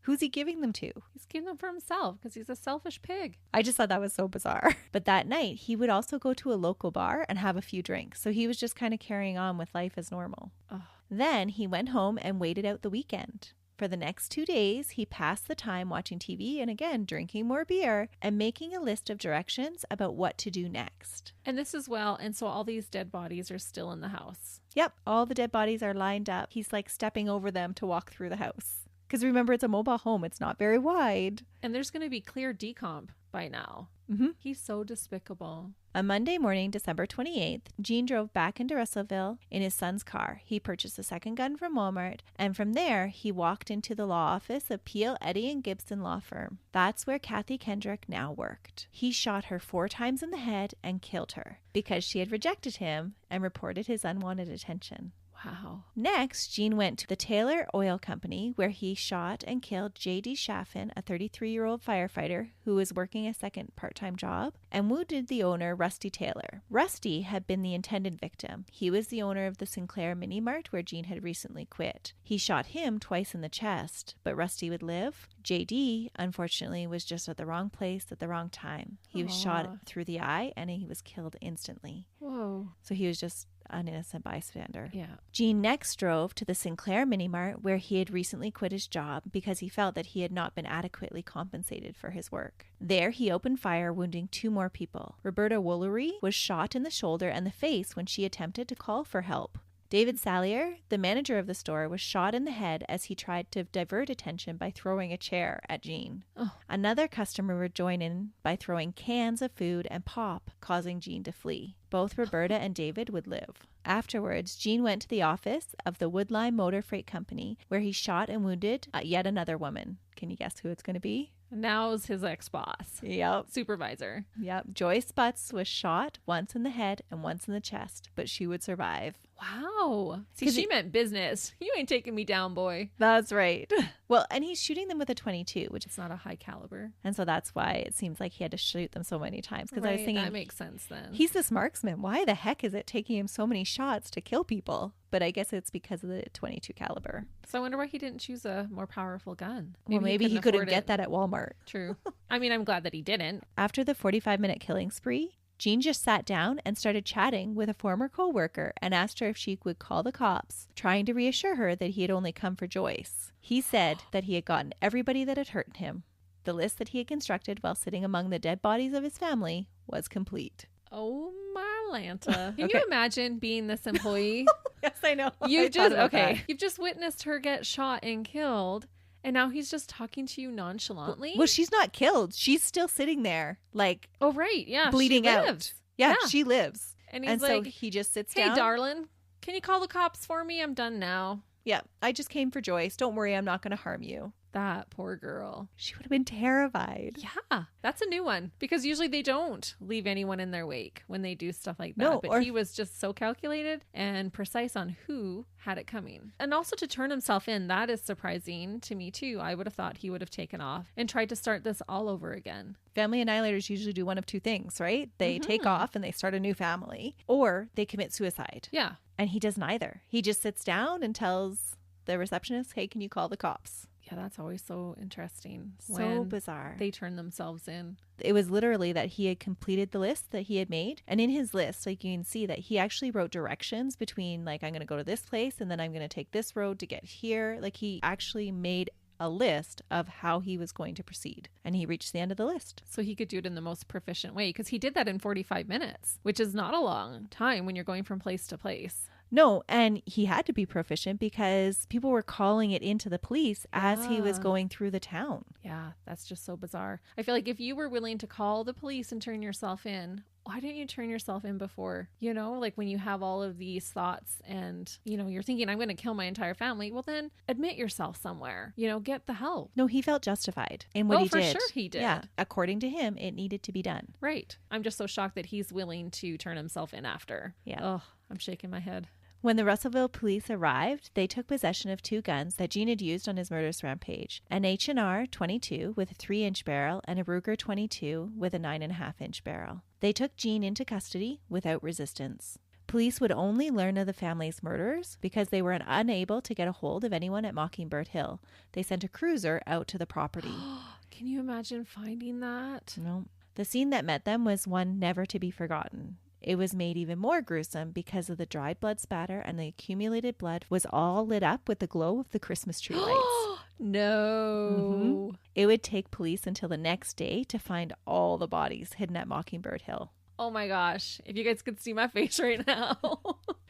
Who's he giving them to? He's giving them for himself because he's a selfish pig. I just thought that was so bizarre. But that night, he would also go to a local bar and have a few drinks. So he was just kind of carrying on with life as normal. Oh. Then he went home and waited out the weekend. For the next 2 days, he passed the time watching TV and again drinking more beer and making a list of directions about what to do next. And so all these dead bodies are still in the house. Yep, all the dead bodies are lined up. He's like stepping over them to walk through the house. Because remember, it's a mobile home. It's not very wide. And there's going to be clear decomp by now. Mm-hmm. He's so despicable. On Monday morning, December 28th, Gene drove back into Russellville in his son's car. He purchased a second gun from Walmart, and from there, he walked into the law office of Peel, Eddy and Gibson law firm. That's where Kathy Kendrick now worked. He shot her 4 times in the head and killed her because she had rejected him and reported his unwanted attention. Wow. Next, Gene went to the Taylor Oil Company, where he shot and killed J.D. Chaffin, a 33-year-old firefighter who was working a second part-time job, and wounded the owner, Rusty Taylor. Rusty had been the intended victim. He was the owner of the Sinclair Mini Mart, where Gene had recently quit. He shot him twice in the chest, but Rusty would live. J.D., unfortunately, was just at the wrong place at the wrong time. He was shot through the eye, and he was killed instantly. Whoa. So he was just an innocent bystander. Yeah. Gene next drove to the Sinclair Mini Mart, where he had recently quit his job because he felt that he had not been adequately compensated for his work. There, he opened fire, wounding 2 more people. Roberta Woolery was shot in the shoulder and the face when she attempted to call for help. David Sallier, the manager of the store, was shot in the head as he tried to divert attention by throwing a chair at Gene. Oh. Another customer would join in by throwing cans of food and pop, causing Gene to flee. Both Roberta and David would live. Afterwards, Gene went to the office of the Woodline Motor Freight Company, where he shot and wounded yet another woman. Can you guess who it's going to be? Now's his ex-boss. Yep. Supervisor. Yep. Joyce Butts was shot once in the head and once in the chest, but she would survive. Wow. See, she meant business. You ain't taking me down, boy. That's right. Well, and he's shooting them with a .22, which It's not a high caliber. and so that's why it seems like he had to shoot them so many times. Because I was Right, thinking, that makes sense then. he's this marksman. Why the heck is it taking him so many shots to kill people? But I guess it's because of the .22 caliber. So I wonder why he didn't choose a more powerful gun. Maybe he couldn't afford get it. that at Walmart. True. I mean, I'm glad that he didn't. After the 45-minute killing spree, Jean just sat down and started chatting with a former co-worker and asked her if she would call the cops, trying to reassure her that he had only come for Joyce. He said that he had gotten everybody that had hurt him. The list that he had constructed while sitting among the dead bodies of his family was complete. Oh my Lanta. Can you imagine being this employee? Yes, I know. You've just witnessed her get shot and killed, and now he's just talking to you nonchalantly. Well, she's not killed. She's still sitting there, like, oh right, yeah, bleeding she out. lives. Yeah, she lives. And he's so like, he just sits hey, down. Hey, darling, can you call the cops for me? I'm done now. Yeah, I just came for Joyce. Don't worry, I'm not going to harm you. That poor girl. She would have been terrified. Yeah, that's a new one, because usually they don't leave anyone in their wake when they do stuff like that. No, but he was just so calculated and precise on who had it coming. And also to turn himself in, that is surprising to me too. I would have thought he would have taken off and tried to start this all over again. Family annihilators usually do one of two things, right? They take off and they start a new family, or they commit suicide. Yeah. And he does neither. He just sits down and tells the receptionist, hey, can you call the cops? Yeah, that's always so interesting. So bizarre. They turn themselves in. It was literally that he had completed the list that he had made. And in his list, like, you can see that he actually wrote directions between, like, I'm going to go to this place and then I'm going to take this road to get here. Like, he actually made a list of how he was going to proceed. And he reached the end of the list. So he could do it in the most proficient way, because he did that in 45 minutes, which is not a long time when you're going from place to place. No, and he had to be proficient because people were calling it into the police as he was going through the town. Yeah, that's just so bizarre. I feel like if you were willing to call the police and turn yourself in, why didn't you turn yourself in before? You know, like when you have all of these thoughts and, you know, you're thinking, I'm going to kill my entire family. Well, then admit yourself somewhere, you know, get the help. No, he felt justified in what he did. Oh, for sure he did. Yeah, according to him, it needed to be done. Right. I'm just so shocked that he's willing to turn himself in after. Yeah. Oh, I'm shaking my head. When the Russellville police arrived, they took possession of 2 guns that Gene had used on his murderous rampage, an H&R 22 with a 3-inch barrel and a Ruger 22 with a 9.5-inch barrel. They took Gene into custody without resistance. Police would only learn of the family's murders because they were unable to get a hold of anyone at Mockingbird Hill. They sent a cruiser out to the property. Can you imagine finding that? No. The scene that met them was one never to be forgotten. It was made even more gruesome because of the dried blood spatter, and the accumulated blood was all lit up with the glow of the Christmas tree lights. No. It would take police until the next day to find all the bodies hidden at Mockingbird Hill. Oh my gosh. If you guys could see my face right now.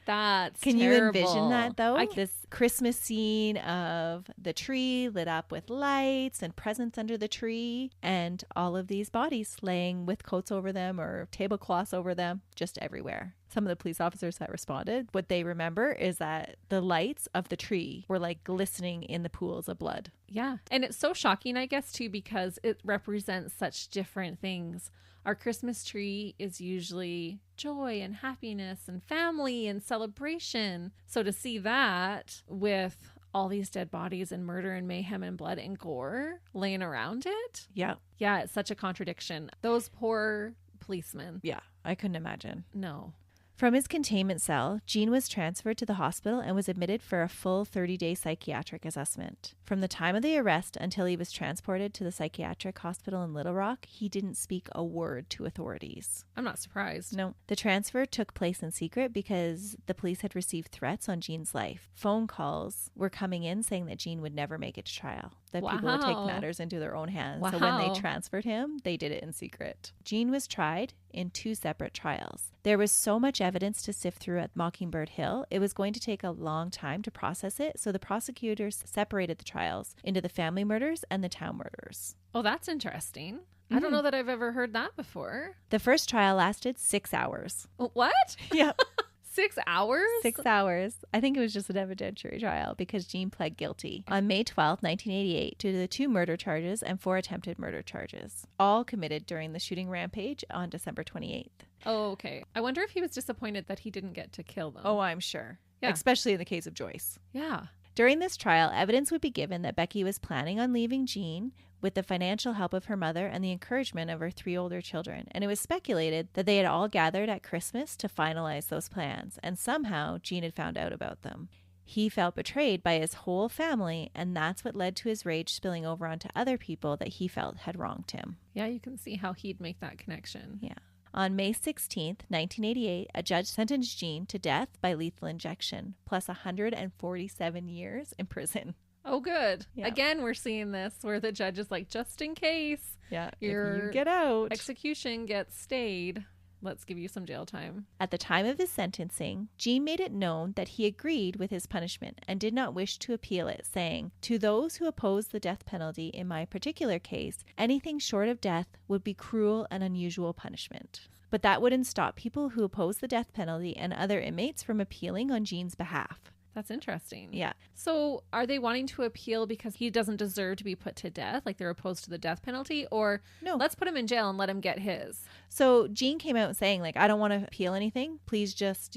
That's Can terrible. you envision that though? This Christmas scene of the tree lit up with lights and presents under the tree, and all of these bodies laying with coats over them or tablecloths over them, just everywhere. Some of the police officers that responded, what they remember is that the lights of the tree were like glistening in the pools of blood. Yeah. And it's so shocking, I guess, too, because it represents such different things. Our Christmas tree is usually joy and happiness and family and celebration. So to see that with all these dead bodies and murder and mayhem and blood and gore laying around it. Yeah. Yeah, it's such a contradiction. Those poor policemen. Yeah, I couldn't imagine. No. From his containment cell, Gene was transferred to the hospital and was admitted for a full 30-day psychiatric assessment. From the time of the arrest until he was transported to the psychiatric hospital in Little Rock, he didn't speak a word to authorities. I'm not surprised. No. The transfer took place in secret because the police had received threats on Gene's life. Phone calls were coming in saying that Gene would never make it to trial, that people would take matters into their own hands. Wow. So when they transferred him, they did it in secret. Gene was tried in 2 separate trials. There was so much evidence to sift through at Mockingbird Hill, it was going to take a long time to process it, so the prosecutors separated the trials into the family murders and the town murders. Oh, that's interesting. I don't know that I've ever heard that before. The first trial lasted 6 hours. What? Yeah. 6 hours? 6 hours. I think it was just an evidentiary trial because Gene pled guilty on May 12, 1988 to the 2 murder charges and 4 attempted murder charges, all committed during the shooting rampage on December 28th. Oh, okay. I wonder if he was disappointed that he didn't get to kill them. Oh, I'm sure. Yeah. Especially in the case of Joyce. Yeah. During this trial, evidence would be given that Becky was planning on leaving Gene with the financial help of her mother and the encouragement of her 3 older children. And it was speculated that they had all gathered at Christmas to finalize those plans, and somehow Gene had found out about them. He felt betrayed by his whole family, and that's what led to his rage spilling over onto other people that he felt had wronged him. Yeah, you can see how he'd make that connection. Yeah. On May 16th, 1988, a judge sentenced Gene to death by lethal injection, plus 147 years in prison. Oh, good. Yeah. Again, we're seeing this where the judge is like, just in case Yeah, your if you get out. execution gets stayed, let's give you some jail time. At the time of his sentencing, Gene made it known that he agreed with his punishment and did not wish to appeal it, saying, "To those who oppose the death penalty in my particular case, anything short of death would be cruel and unusual punishment." But that wouldn't stop people who oppose the death penalty and other inmates from appealing on Gene's behalf. That's interesting. Yeah. So are they wanting to appeal because he doesn't deserve to be put to death? Like they're opposed to the death penalty? Or No. let's put him in jail and let him get his? So Gene came out saying, like, I don't want to appeal anything. Please just,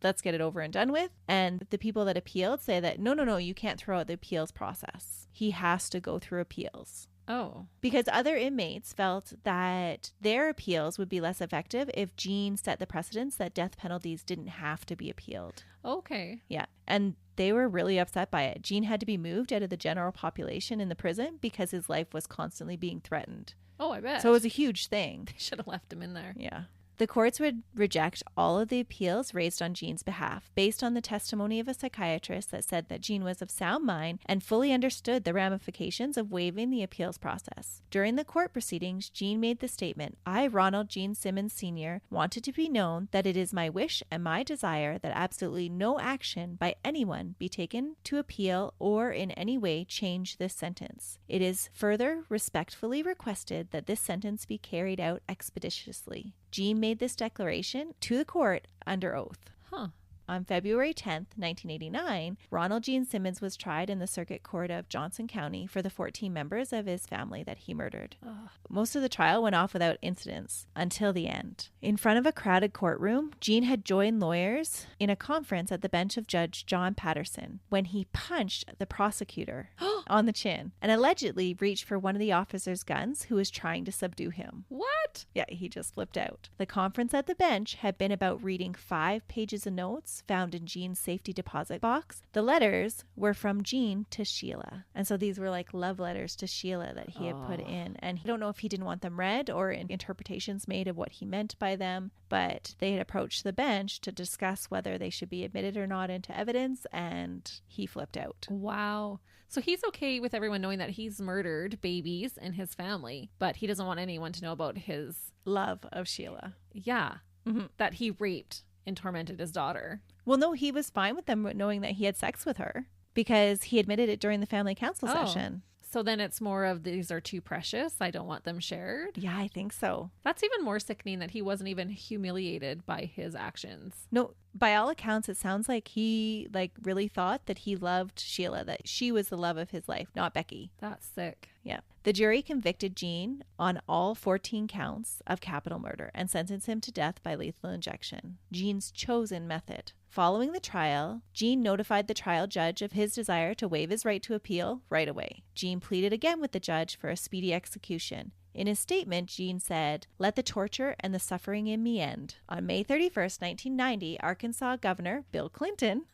let's get it over and done with. And the people that appealed say that, no, you can't throw out the appeals process. He has to go through appeals. Oh. Because other inmates felt that their appeals would be less effective if Gene set the precedence that death penalties didn't have to be appealed. Okay. Yeah. And they were really upset by it. Gene had to be moved out of the general population in the prison because his life was constantly being threatened. Oh, I bet. So it was a huge thing. They should have left him in there. Yeah. The courts would reject all of the appeals raised on Gene's behalf based on the testimony of a psychiatrist that said that Gene was of sound mind and fully understood the ramifications of waiving the appeals process. During the court proceedings, Gene made the statement, "I, Ronald Gene Simmons Sr., wanted to be known that it is my wish and my desire that absolutely no action by anyone be taken to appeal or in any way change this sentence. It is further respectfully requested that this sentence be carried out expeditiously." Gene made this declaration to the court under oath. Huh. On February 10th, 1989, Ronald Gene Simmons was tried in the Circuit Court of Johnson County for the 14 members of his family that he murdered. Ugh. Most of the trial went off without incidents until the end. In front of a crowded courtroom, Gene had joined lawyers in a conference at the bench of Judge John Patterson when he punched the prosecutor on the chin and allegedly reached for one of the officer's guns who was trying to subdue him. What? Yeah, he just flipped out. The conference at the bench had been about reading 5 pages of notes found in Gene's safety deposit box. The letters were from Gene to Sheila. And so these were like love letters to Sheila that he had put in. And I don't know if he didn't want them read or interpretations made of what he meant by them, but they had approached the bench to discuss whether they should be admitted or not into evidence, and he flipped out. Wow. So he's okay with everyone knowing that he's murdered babies in his family, but he doesn't want anyone to know about his Love of Sheila. Yeah. Mm-hmm. That he raped and tormented his daughter. Well, no, he was fine with them knowing that he had sex with her because he admitted it during the family council session. So then it's more of these are too precious. I don't want them shared. Yeah, I think so. That's even more sickening that he wasn't even humiliated by his actions. No, by all accounts, it sounds like he really thought that he loved Sheila, that she was the love of his life, not Becky. That's sick. Yeah. The jury convicted Gene on all 14 counts of capital murder and sentenced him to death by lethal injection, Gene's chosen method. Following the trial, Gene notified the trial judge of his desire to waive his right to appeal right away. Gene pleaded again with the judge for a speedy execution. In his statement, Gene said, "Let the torture and the suffering in me end." On May 31st, 1990, Arkansas Governor Bill Clinton,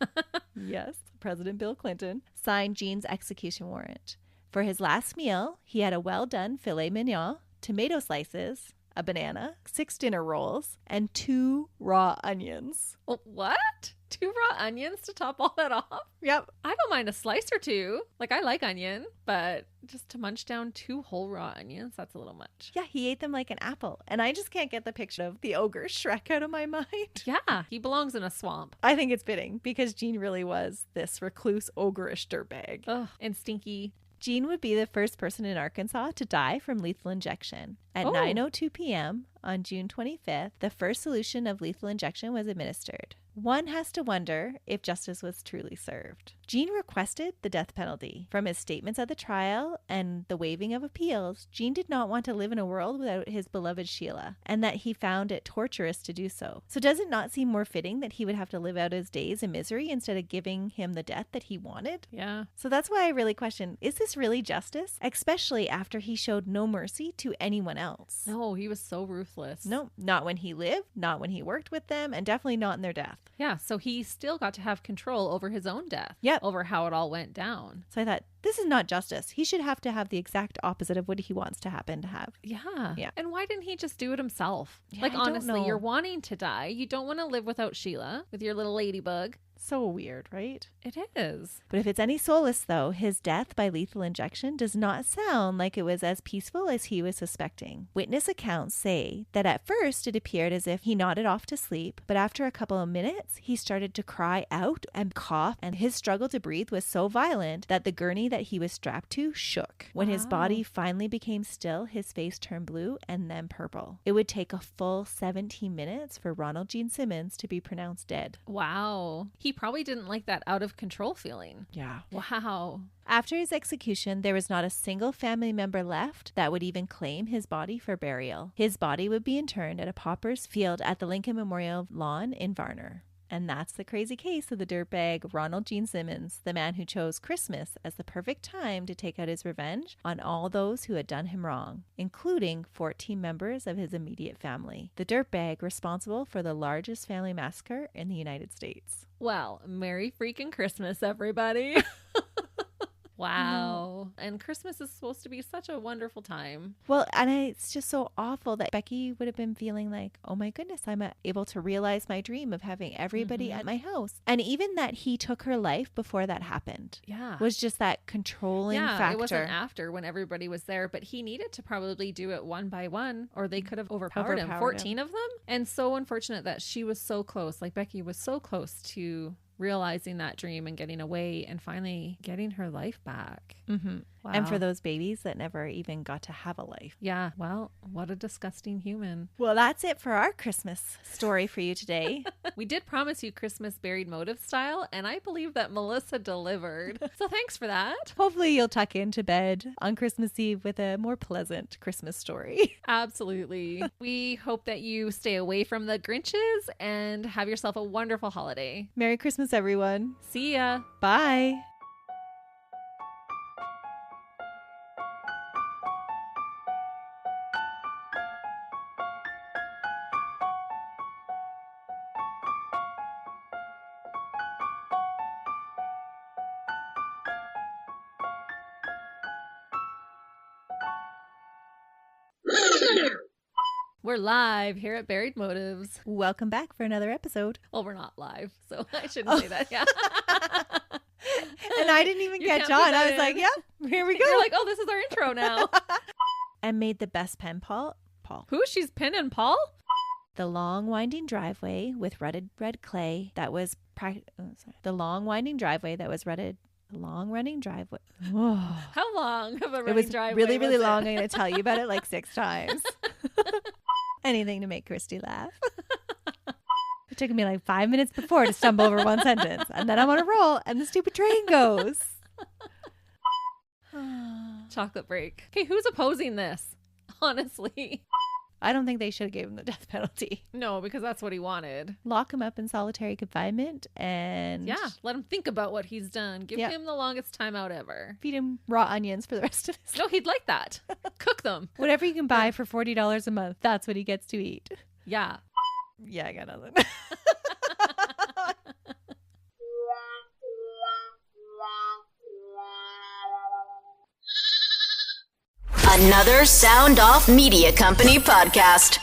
yes, President Bill Clinton, signed Gene's execution warrant. For his last meal, he had a well-done filet mignon, tomato slices, a banana, 6 dinner rolls, and 2 raw onions. Oh, what? 2 raw onions to top all that off? Yep. I don't mind a slice or 2. Like, I like onion, but just to munch down 2 whole raw onions, that's a little much. Yeah, he ate them like an apple. And I just can't get the picture of the ogre Shrek out of my mind. Yeah, he belongs in a swamp. I think it's fitting because Gene really was this recluse, ogreish dirtbag. Ugh, and stinky. Gene would be the first person in Arkansas to die from lethal injection. At 9:02 p.m. on June 25th, the first solution of lethal injection was administered. One has to wonder if justice was truly served. Gene requested the death penalty. From his statements at the trial and the waiving of appeals, Gene did not want to live in a world without his beloved Sheila, and that he found it torturous to do so. So does it not seem more fitting that he would have to live out his days in misery instead of giving him the death that he wanted? Yeah. So that's why I really question, is this really justice? Especially after he showed no mercy to anyone else. No, he was so ruthless. No, not when he lived, not when he worked with them, and definitely not in their death. Yeah, so he still got to have control over his own death. Yep. Over how it all went down. So I thought, this is not justice. He should have to have the exact opposite of what he wants to happen to have. Yeah. Yeah. And why didn't he just do it himself? Yeah, like, I don't honestly, know. you're wanting to die. You don't want to live without Sheila with your little ladybug. So weird, right? It is. But if it's any solace, though, his death by lethal injection does not sound like it was as peaceful as he was suspecting. Witness accounts say that at first it appeared as if he nodded off to sleep, but after a couple of minutes, he started to cry out and cough, and his struggle to breathe was so violent that the gurney that he was strapped to shook. When his body finally became still, his face turned blue and then purple. It would take a full 17 minutes for Ronald Gene Simmons to be pronounced dead. Wow. He probably didn't like that out of control feeling. Yeah. Wow. After his execution, there was not a single family member left that would even claim his body for burial. His body would be interred at a pauper's field at the Lincoln Memorial Lawn in Varner. And that's the crazy case of the dirtbag Ronald Gene Simmons, the man who chose Christmas as the perfect time to take out his revenge on all those who had done him wrong, including 14 members of his immediate family. The dirtbag responsible for the largest family massacre in the United States. Well, Merry freaking Christmas, everybody. Wow. And Christmas is supposed to be such a wonderful time. Well, and it's just so awful that Becky would have been feeling like, oh my goodness, I'm able to realize my dream of having everybody at my house. And even that he took her life before that happened. Yeah. Was just that controlling factor. It wasn't after when everybody was there, but he needed to probably do it one by one or they could have overpowered him. 14 of them. And so unfortunate that she was so close. Like Becky was so close to realizing that dream and getting away and finally getting her life back. Mm-hmm. Wow. And for those babies that never even got to have a life. Yeah. Well, what a disgusting human. Well, that's it for our Christmas story for you today. We did promise you Christmas buried motive style, and I believe that Melissa delivered. So thanks for that. Hopefully you'll tuck into bed on Christmas Eve with a more pleasant Christmas story. Absolutely. We hope that you stay away from the Grinches and have yourself a wonderful holiday. Merry Christmas, everyone. See ya. Bye. We're live here at Buried Motives. Welcome back for another episode. Well, we're not live, so I shouldn't say that. Yeah. And I didn't even You catch can't put on. that I was in. like, yeah, here we go. You're like, oh, this is our intro now. And made the best pen, Paul. Who? She's pinning Paul? The long winding driveway with rutted red clay that was the long winding driveway that was rutted. The long running driveway. Oh. How long of a running It was driveway really, really was long. it? I'm going to tell you about it like 6 times. Anything to make Christy laugh. It took me like 5 minutes before to stumble over one sentence. And then I'm on a roll and the stupid train goes. Chocolate break. Okay, who's opposing this? Honestly. I don't think they should have gave him the death penalty. No, because that's what he wanted. Lock him up in solitary confinement and Yeah, let him think about what he's done. Give him the longest time out ever. feed him raw onions for the rest of his life. No, he'd like that. Cook them. Whatever you can buy for $40 a month, that's what he gets to eat. Yeah. Yeah, I got nothing. Another Sound Off Media Company podcast.